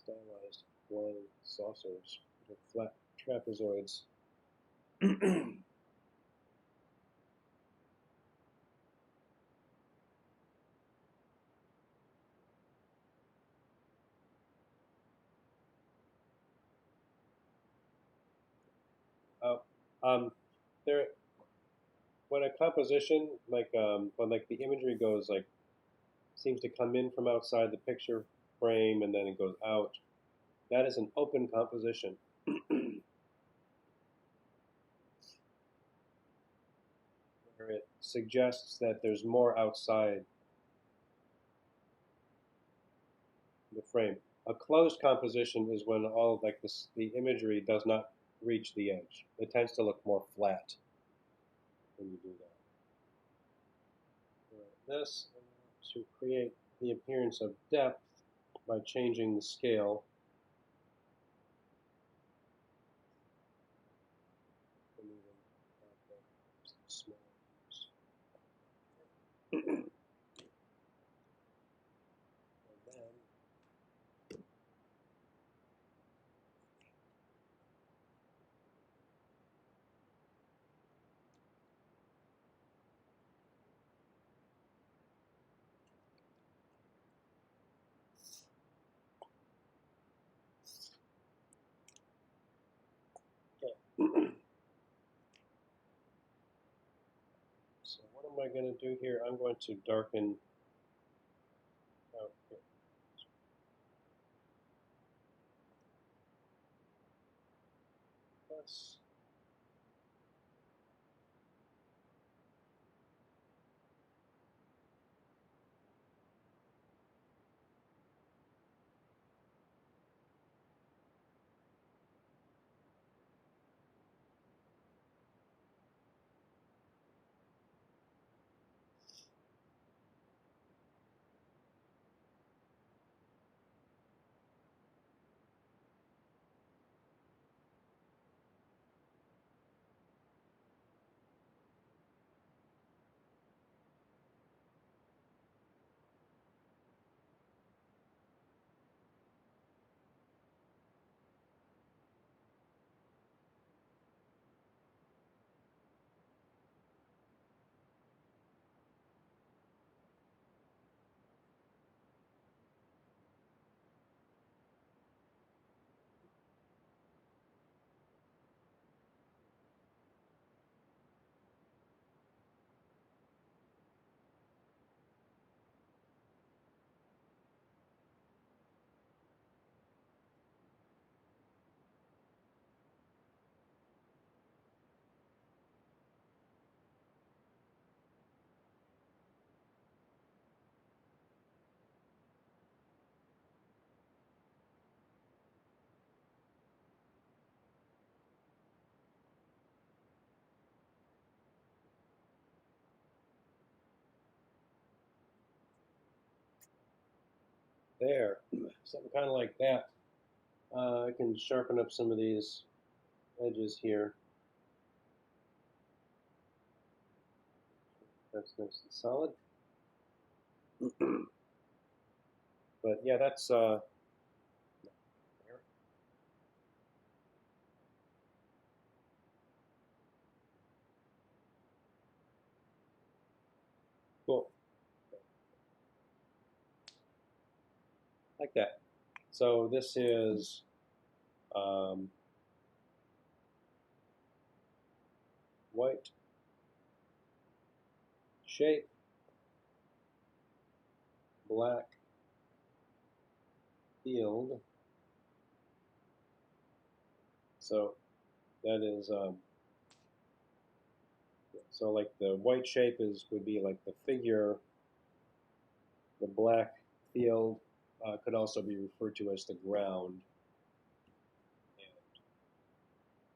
stylized flying saucers, flat trapezoids. uh, there, when a composition when like the imagery goes like seems to come in from outside the picture frame and then it goes out, that is an open composition. Where it suggests that there's more outside the frame. A closed composition is when all like this, the imagery does not reach the edge. It tends to look more flat when you do that. This to create the appearance of depth by changing the scale. I going to do here? I'm going to darken out here. Yes. There, something kind of like that. I can sharpen up some of these edges here. That's nice and solid. But yeah, that's there. Cool. Like that. So this is white shape, black field. So that is so like the white shape would be like the figure. The black field could also be referred to as the ground.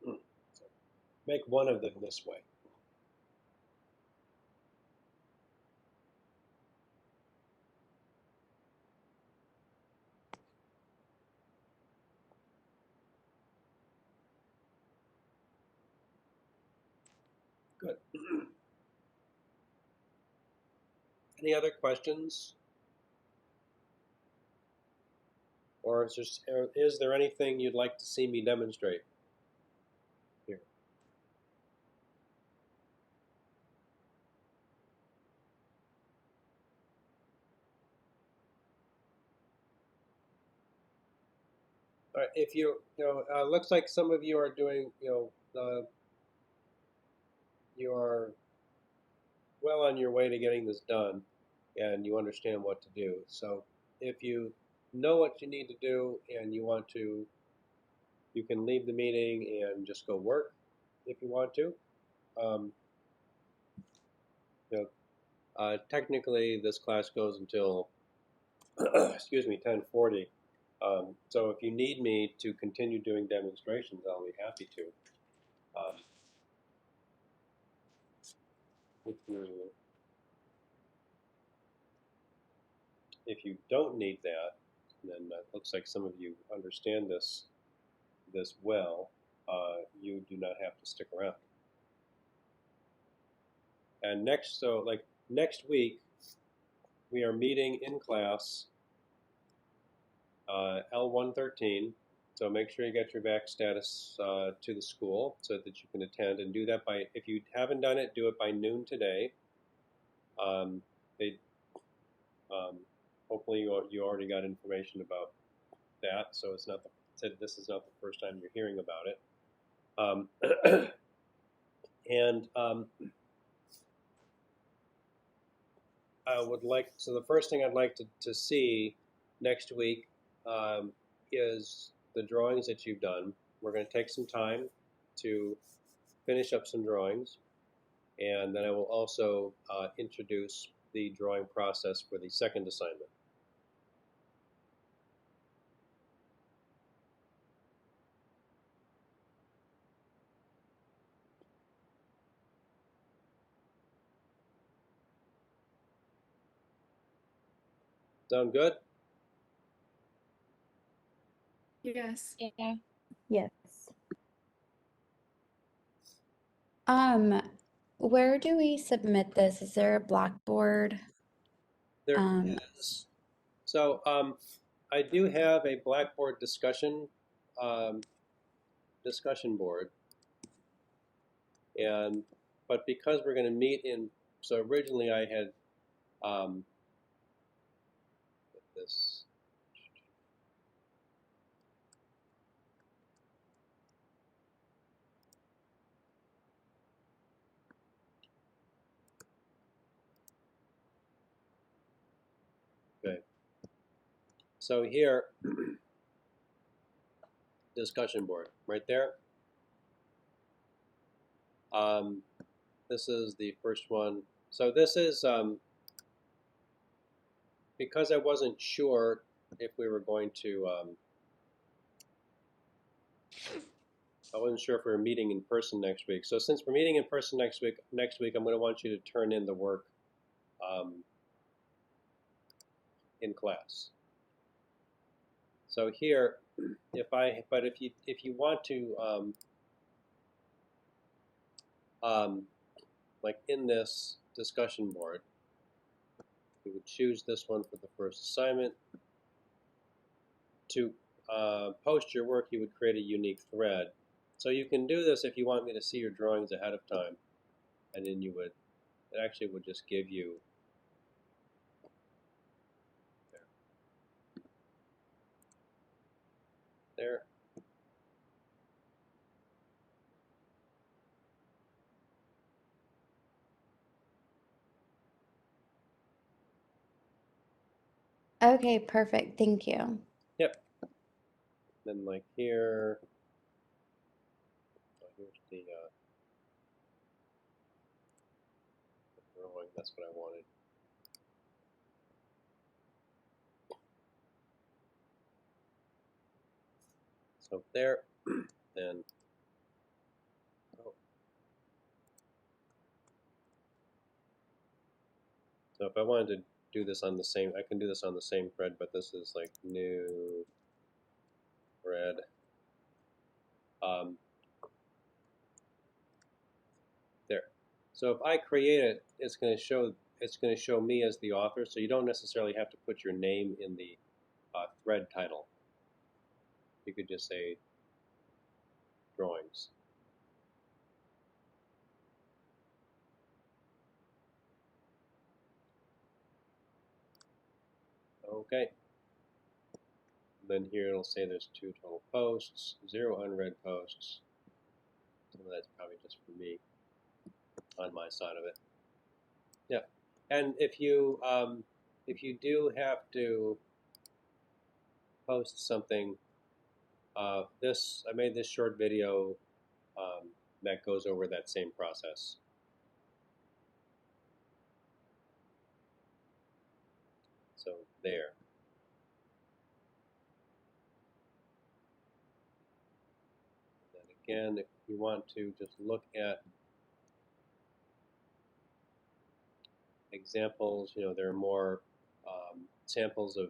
And so make one of them this way. Good. Any other questions? Or is there anything you'd like to see me demonstrate here? All right, if looks like some of you are doing, you are well on your way to getting this done, and you understand what to do. So if you know what you need to do and you want to, you can leave the meeting and just go work if you want to. Technically, this class goes until, excuse me, 10:40. So if you need me to continue doing demonstrations, I'll be happy to. If you don't need that, then it looks like some of you understand this well. You do not have to stick around. And next week, we are meeting in class L113. So make sure you get your vax status to the school so that you can attend, and do that if you haven't done it, do it by noon today. Hopefully you already got information about that, so this is not the first time you're hearing about it. I would like, so the first thing I'd like to see next week is the drawings that you've done. We're going to take some time to finish up some drawings, and then I will also introduce the drawing process for the second assignment. Sound good? Yes. Yeah. Yes. Where do we submit this? Is there a Blackboard? There Um, is. So I do have a Blackboard discussion board, and but because we're going to meet in, so originally I had this. Okay. So here, discussion board, right there. This is the first one. So this is because I wasn't sure if we were going to. I wasn't sure if we were meeting in person next week. So since we're meeting in person next week, I'm going to want you to turn in the work in class. So here, if you want to, like in this discussion board, you would choose this one for the first assignment. To post your work, you would create a unique thread. So you can do this if you want me to see your drawings ahead of time, and then you would, it actually would just give you there. okay, perfect. Thank you. Yep. Then like here, here's the drawing. That's what I wanted. So there, then. Oh. So if I wanted to do this on the same, I can do this on the same thread, but this is like new thread. There. So if I create it, it's going to show me as the author. So you don't necessarily have to put your name in the thread title. You could just say drawings. Okay. Then here it'll say there's 2 total posts, 0 unread posts. Some of that's probably just for me on my side of it. Yeah. And if you do have to post something, I made this short video that goes over that same process. So there. And again, if you want to just look at examples, there are more samples of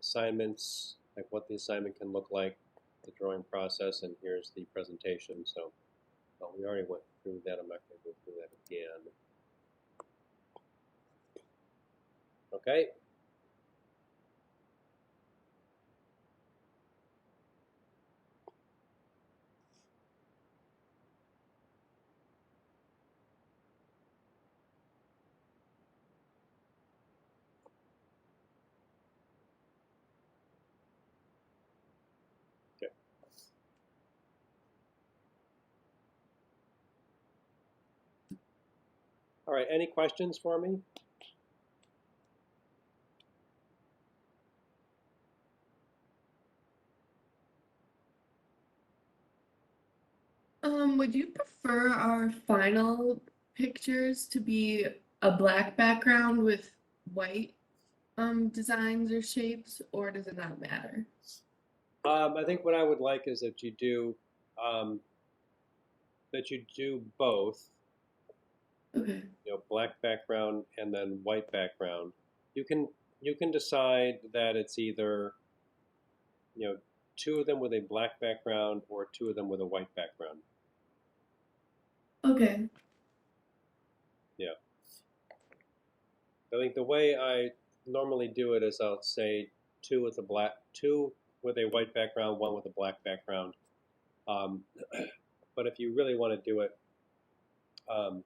assignments, like what the assignment can look like, the drawing process, and here's the presentation. So we already went through that. I'm not going to go through that again. Okay. Okay. All right, any questions for me? Would you prefer our final pictures to be a black background with white designs or shapes, or does it not matter? I think what I would like is um, that you do both, Okay. black background and then white background. You can you can decide that it's either, two of them with a black background or two of them with a white background. Okay. Yeah. I think the way I normally do it is I'll say two with a white background, one with a black background. Um, but if you really want to do it, um,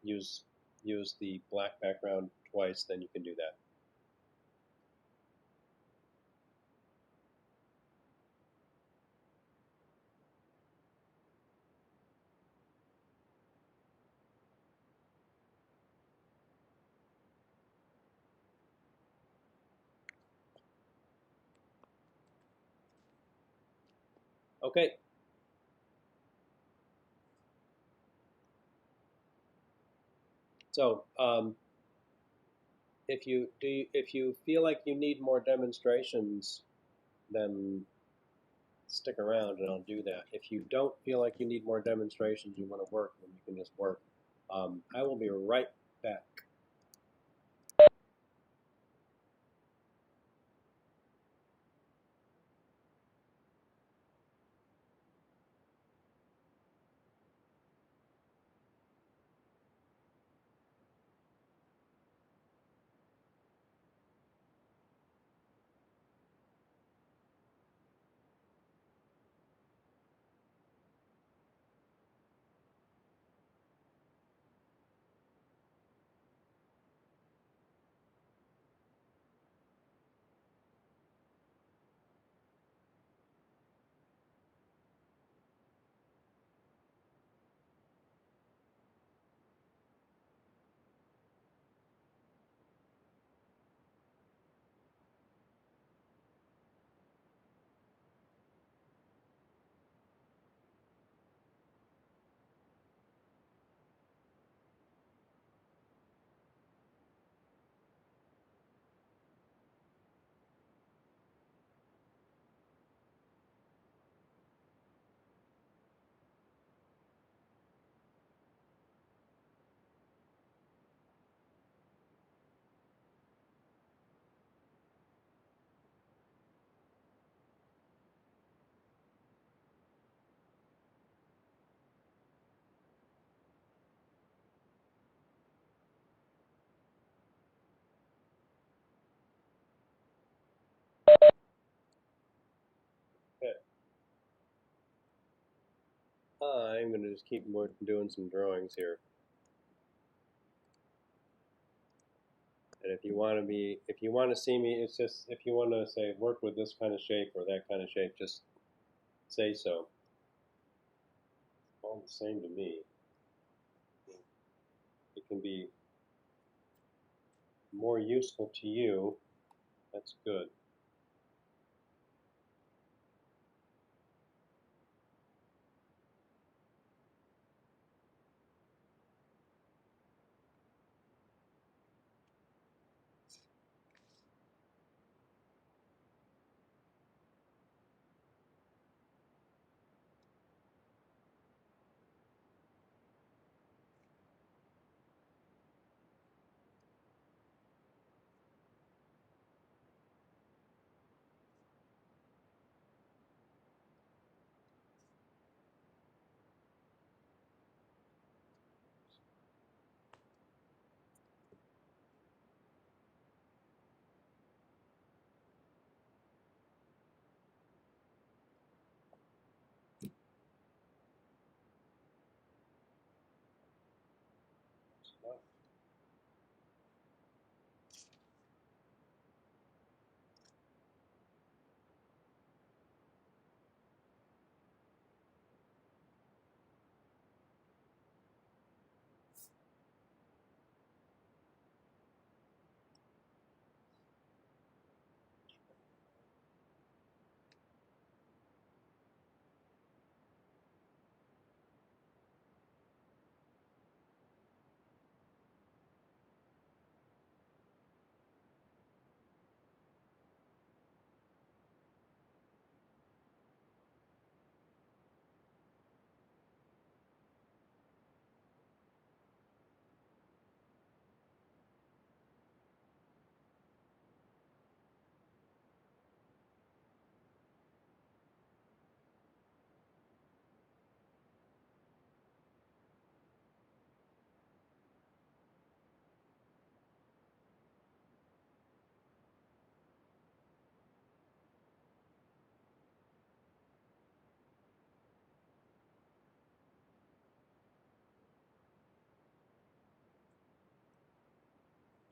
use the black background twice, then you can do that. Okay. So if you feel like you need more demonstrations, then stick around and I'll do that. If you don't feel like you need more demonstrations, you want to work, then you can just work. I will be right back. Okay. I'm going to just keep doing some drawings here. And if you want to see me, it's just, if you want to say work with this kind of shape or that kind of shape, just say so. All the same to me. It can be more useful to you. That's good.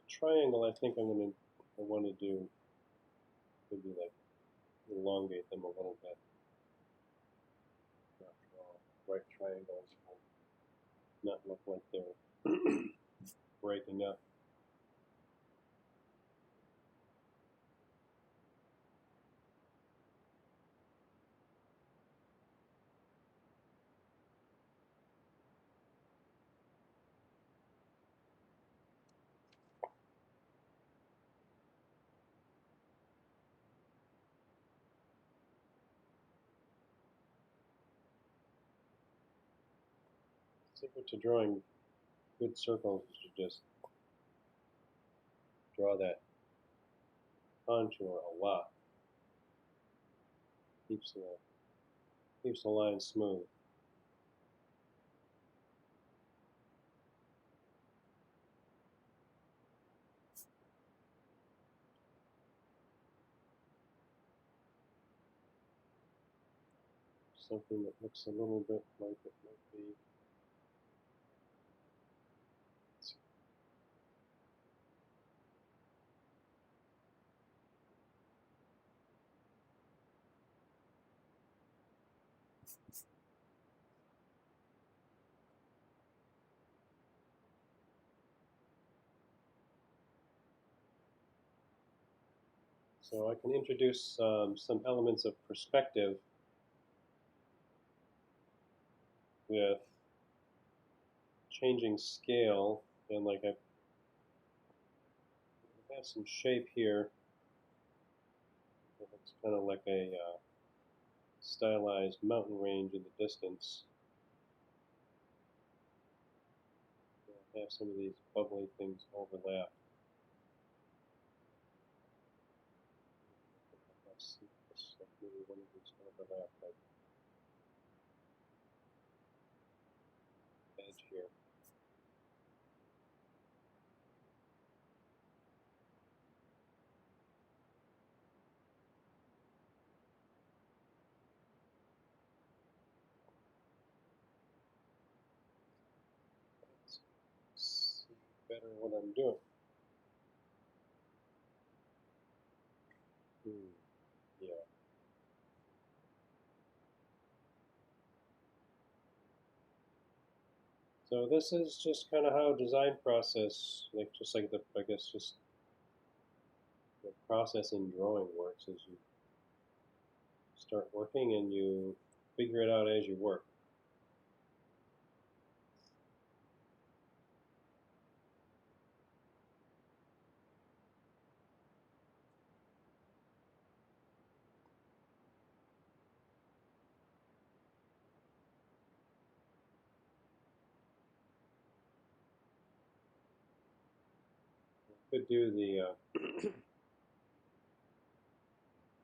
triangle, I think I want to do maybe like elongate them a little bit. Not draw right triangles, not look like they're breaking up. Secret to drawing good circles is to just draw that contour a lot. Keeps the line smooth. Something that looks a little bit like it might be. So I can introduce some elements of perspective with changing scale, and like I have some shape here. It's kind of like a stylized mountain range in the distance. I have some of these bubbly things overlap. Let's see if maybe one of these overlap like edge here. Let's see better what I'm doing. Yeah. So this is just kind of how design process, like just like the, I guess just the process in drawing works is you start working and you figure it out as you work. Could do the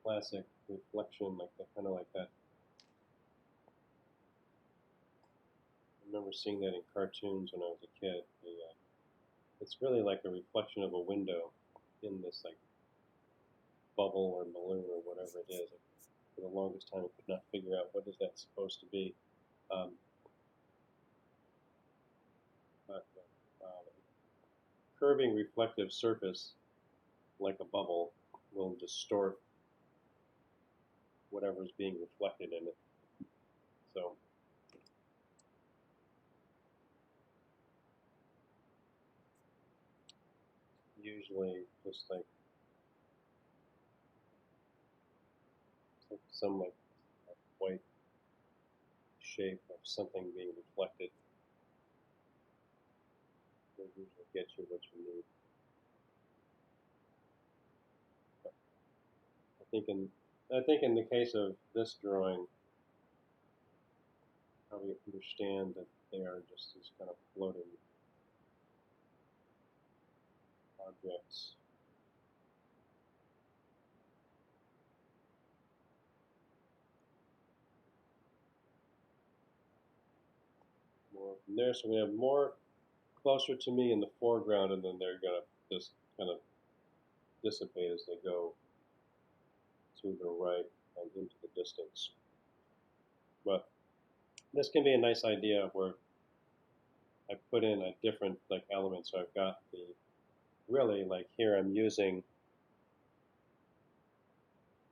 classic reflection, like the kind of like that. I remember seeing that in cartoons when I was a kid. It's really like a reflection of a window in this like bubble or balloon or whatever it is. For the longest time, I could not figure out what is that supposed to be. But curving reflective surface, like a bubble, will distort whatever's being reflected in it. So usually just like some like white shape of something being reflected will usually get you what you need. But I think in the case of this drawing, probably understand that they are just these kind of floating objects. More from there, so we have more closer to me in the foreground, and then they're gonna just kind of dissipate as they go to the right and into the distance. But this can be a nice idea where I put in a different like element. So I've got the really, like here I'm using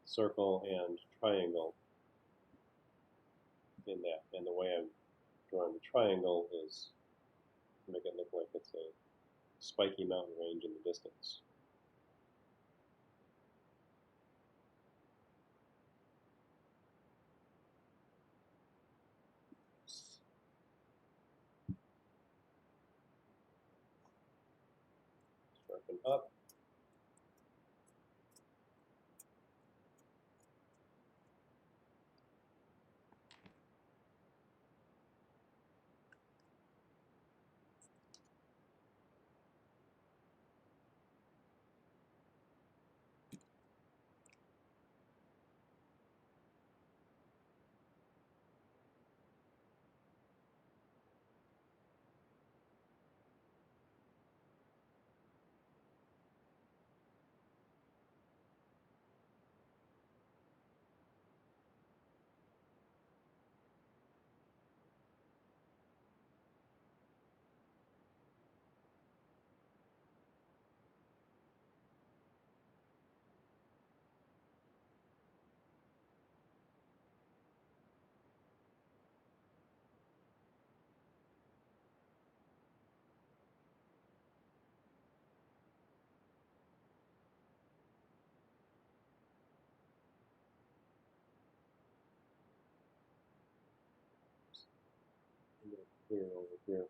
circle and triangle in that, and the way I'm drawing the triangle is to make it look like it's a spiky mountain range in the distance. Sharpen up. Clear over here.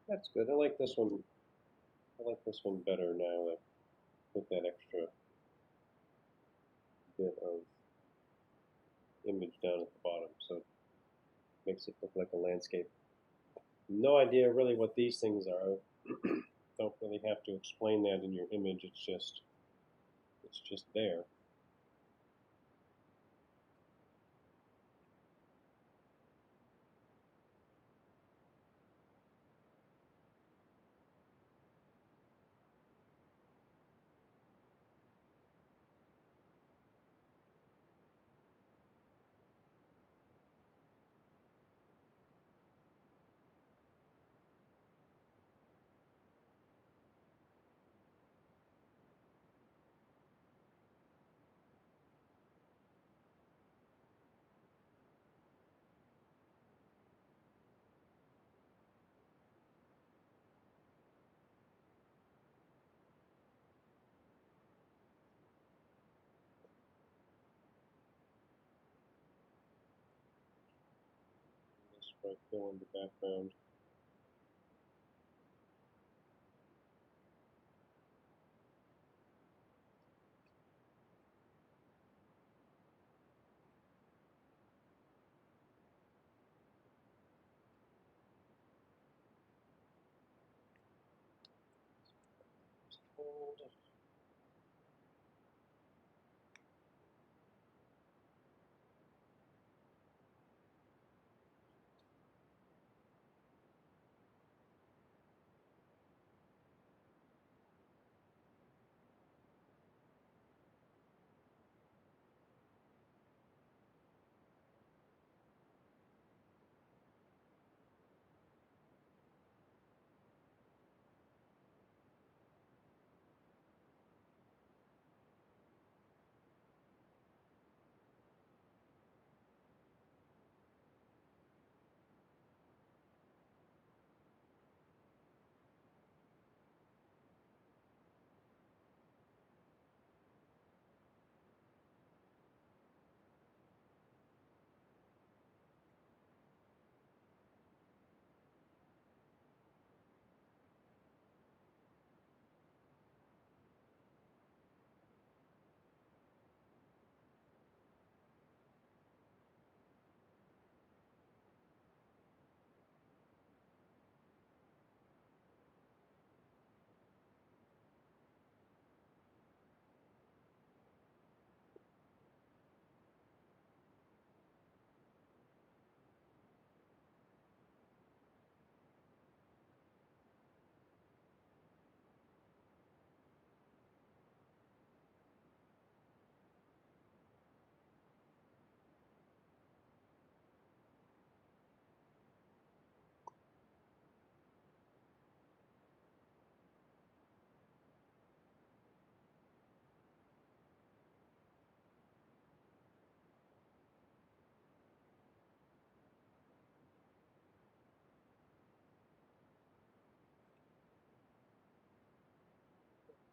That's good. I like this one. I like this one better now. I put that extra bit of image down at the bottom, so it makes it look like a landscape. No idea really what these things are. Don't really have to explain that in your image. It's just there. So I fill in the background.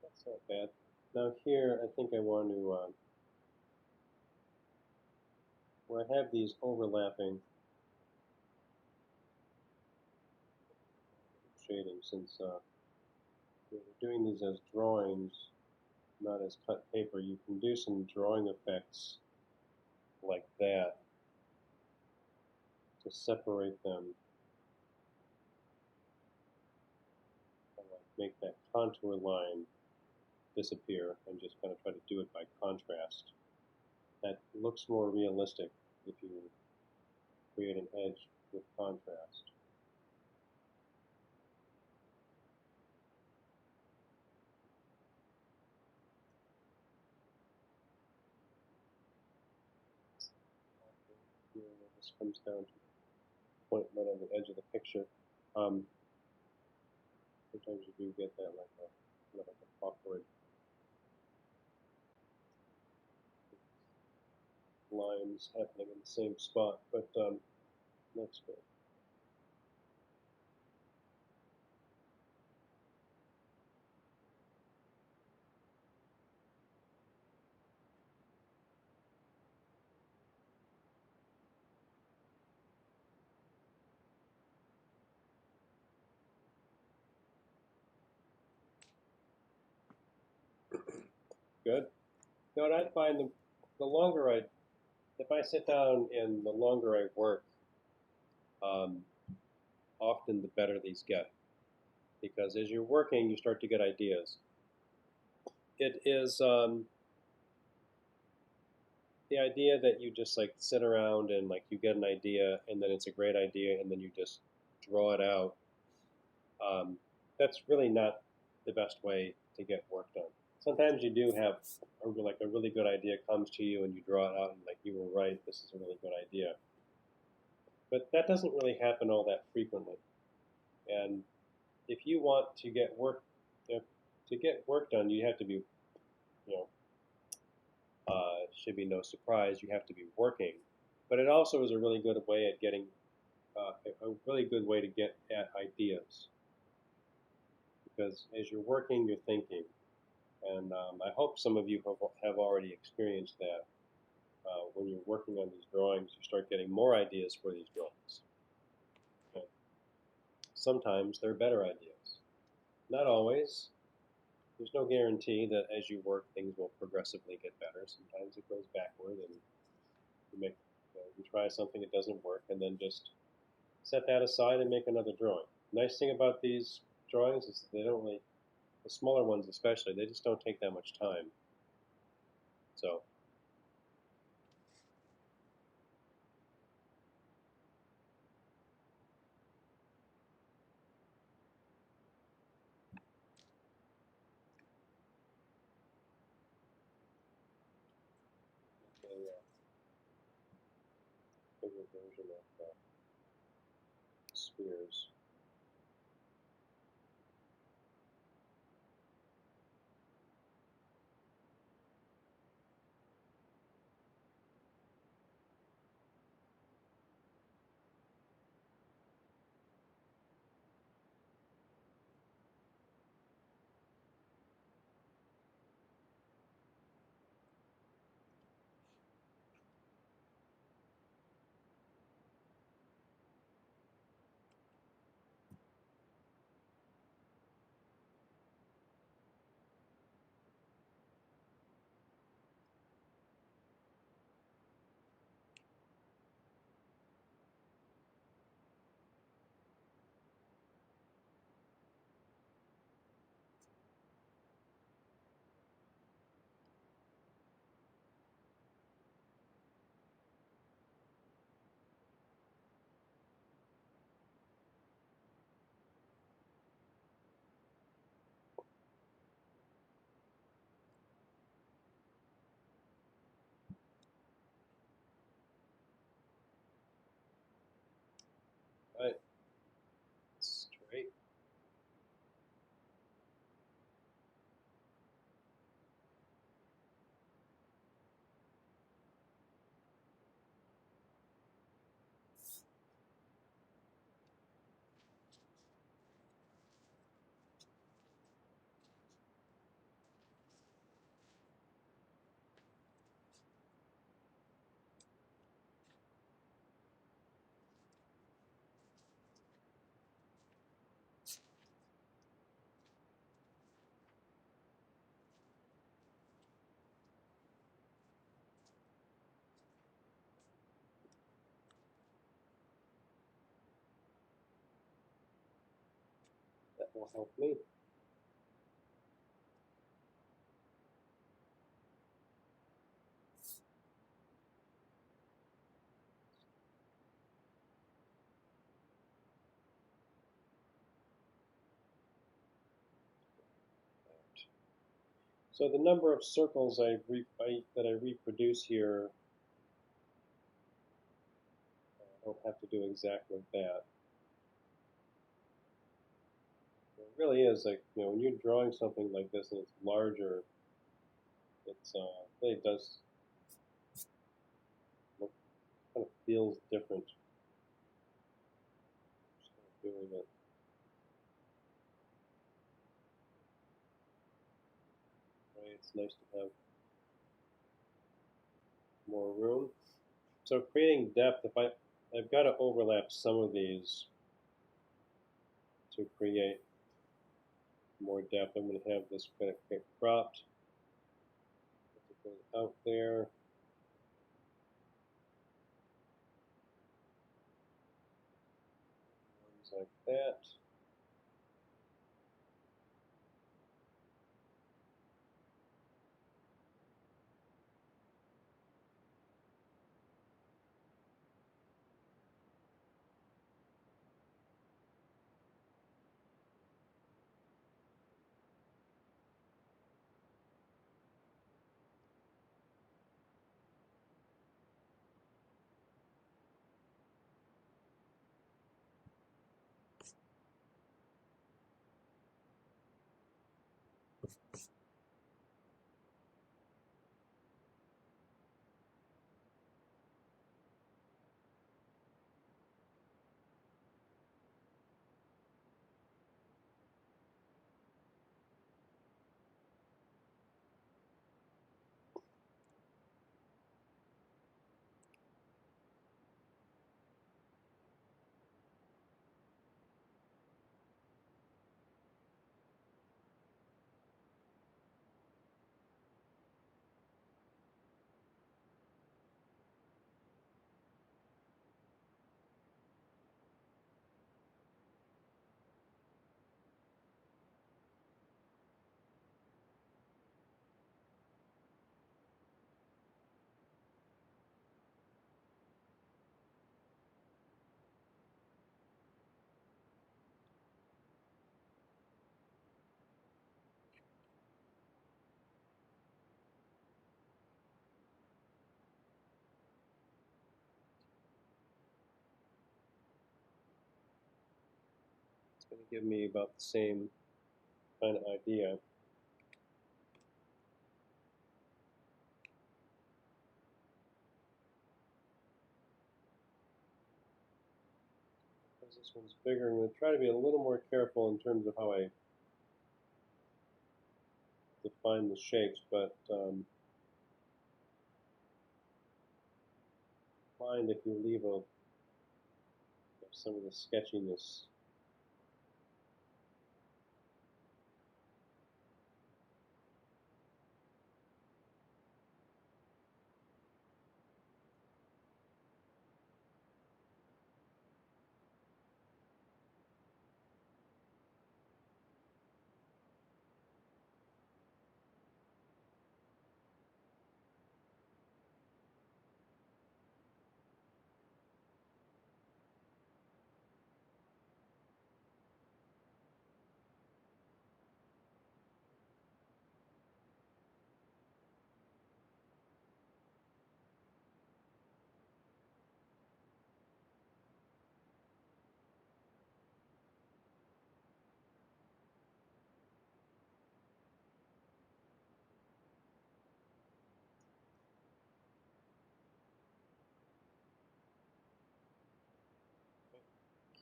That's not bad. Now here, I think I want to, where I have these overlapping shading, since we're doing these as drawings, not as cut paper, you can do some drawing effects like that to separate them, and like make that contour line disappear and just kind of try to do it by contrast. That looks more realistic if you create an edge with contrast. Here, where this comes down to the point right on the edge of the picture. Sometimes you do get that like a kind of like an awkward lines happening in the same spot, but that's good. Good. You know what I find the longer if I sit down and the longer I work, um, often the better these get. Because as you're working, you start to get ideas. It is the idea that you just like sit around and like you get an idea and then it's a great idea and then you just draw it out. That's really not the best way to get work done. Sometimes you do have like a really good idea comes to you and you draw it out and like you were right, this is a really good idea. But that doesn't really happen all that frequently. And if you want to get work done, you have to be, you know, should be no surprise, you have to be working. But it also is a really good way at getting a really good way to get at ideas. Because as you're working, you're thinking. And I hope some of you have already experienced that. When you're working on these drawings, you start getting more ideas for these drawings. sometimes they're better ideas. Not always. There's no guarantee that as you work, things will progressively get better. Sometimes it goes backward, and you try something, it doesn't work, and then just set that aside and make another drawing. Nice thing about these drawings is that they don't really, the smaller ones especially, they just don't take that much time. So a bigger version of spheres. Right. Straight. That will help me. So the number of circles that I reproduce here, I don't have to do exactly that. It really is like, when you're drawing something like this and it's larger, it's really does look, kind of feels different. Just kind of doing it. Right? It's nice to have more room. So creating depth, I've got to overlap some of these to create more depth. I'm going to have this kind of get cropped. It goes out there. Ones like that. going to give me about the same kind of idea. Because this one's bigger, I'm going to try to be a little more careful in terms of how I define the shapes, but mind if you leave some of the sketchiness.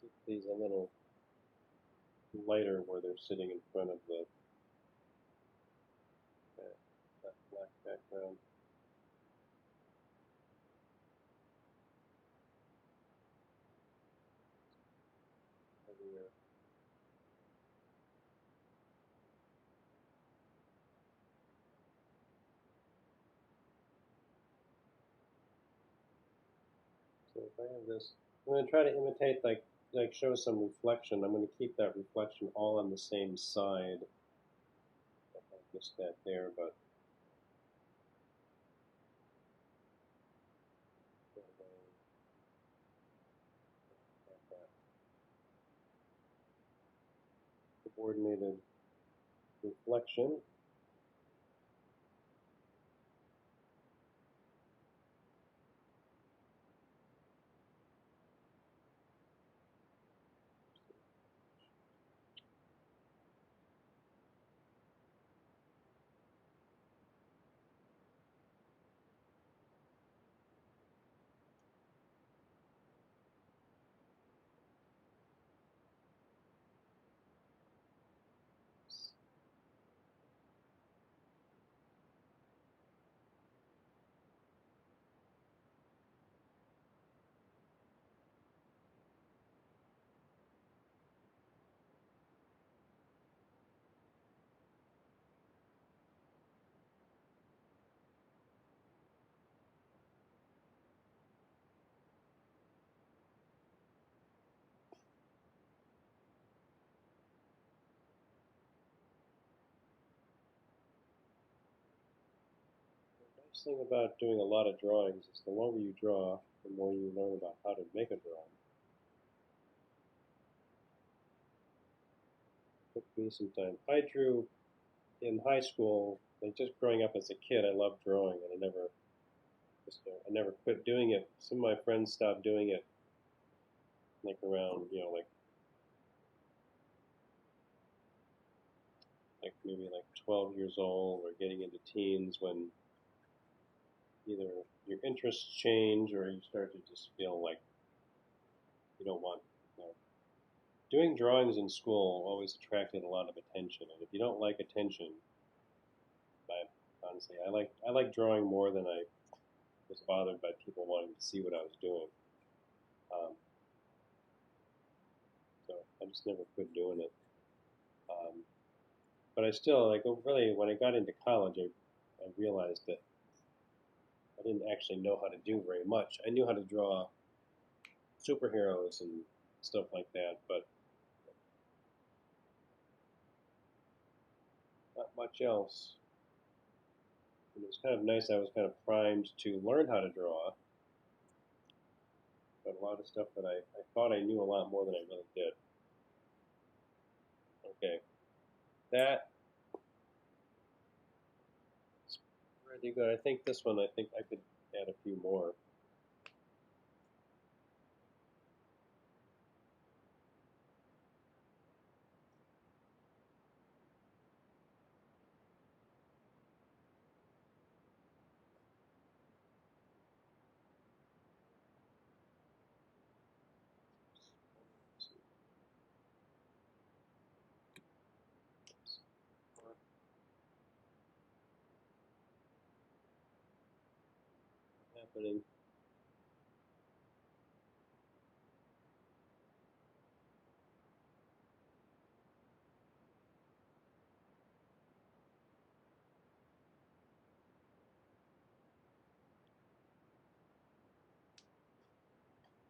Keep these a little lighter where they're sitting in front of that black background. Heavier. So if I have this, I'm going to try to imitate like show some reflection. I'm going to keep that reflection all on the same side. I missed that there, but coordinated reflection. The nice thing about doing a lot of drawings is the longer you draw, the more you learn about how to make a drawing. Took me some time. I drew in high school, like just growing up as a kid. I loved drawing, and I never quit doing it. Some of my friends stopped doing it, like around, like maybe like 12 years old or getting into teens, when either your interests change or you start to just feel like you don't want. You know, doing drawings in school always attracted a lot of attention, and if you don't like attention, honestly, I like drawing more than I was bothered by people wanting to see what I was doing. Um, so I just never quit doing it. But I still really when I got into college, I realized that I didn't actually know how to do very much. I knew how to draw superheroes and stuff like that, but not much else. And it was kind of nice. I was kind of primed to learn how to draw, but a lot of stuff that I thought I knew a lot more than I really did. Okay, that is pretty good. I think this one, I think I could add a few more. happening.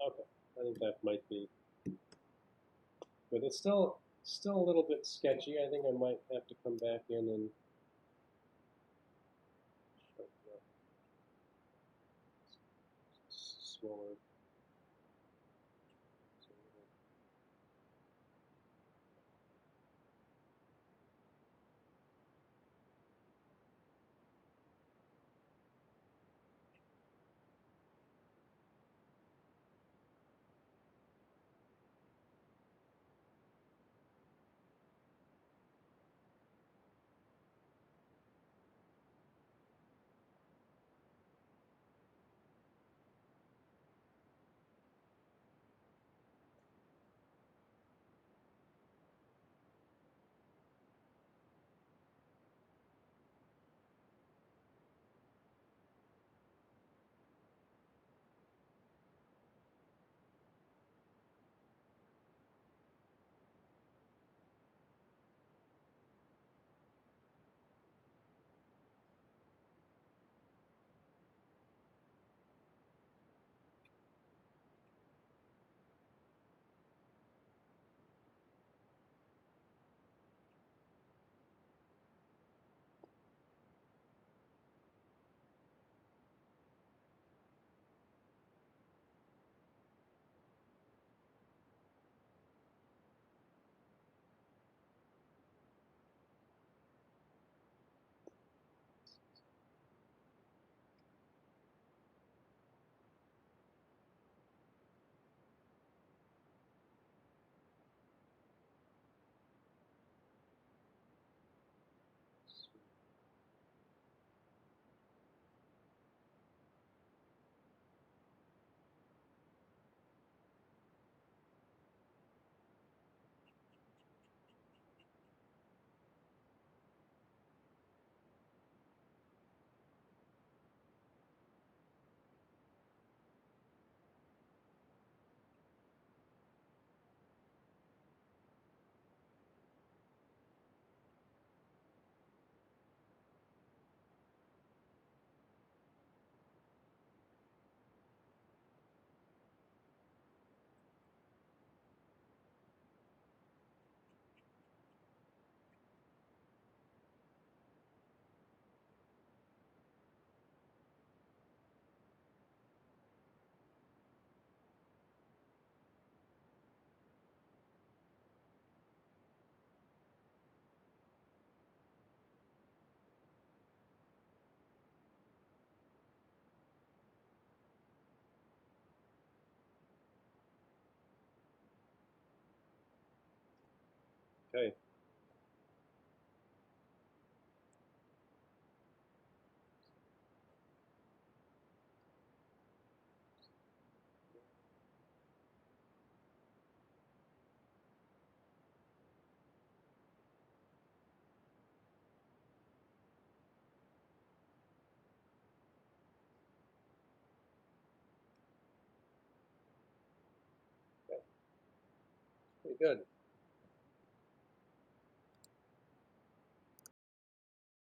Okay, I think that might be, but it's still a little bit sketchy. I think I might have to come back in and smaller. Okay. Pretty good.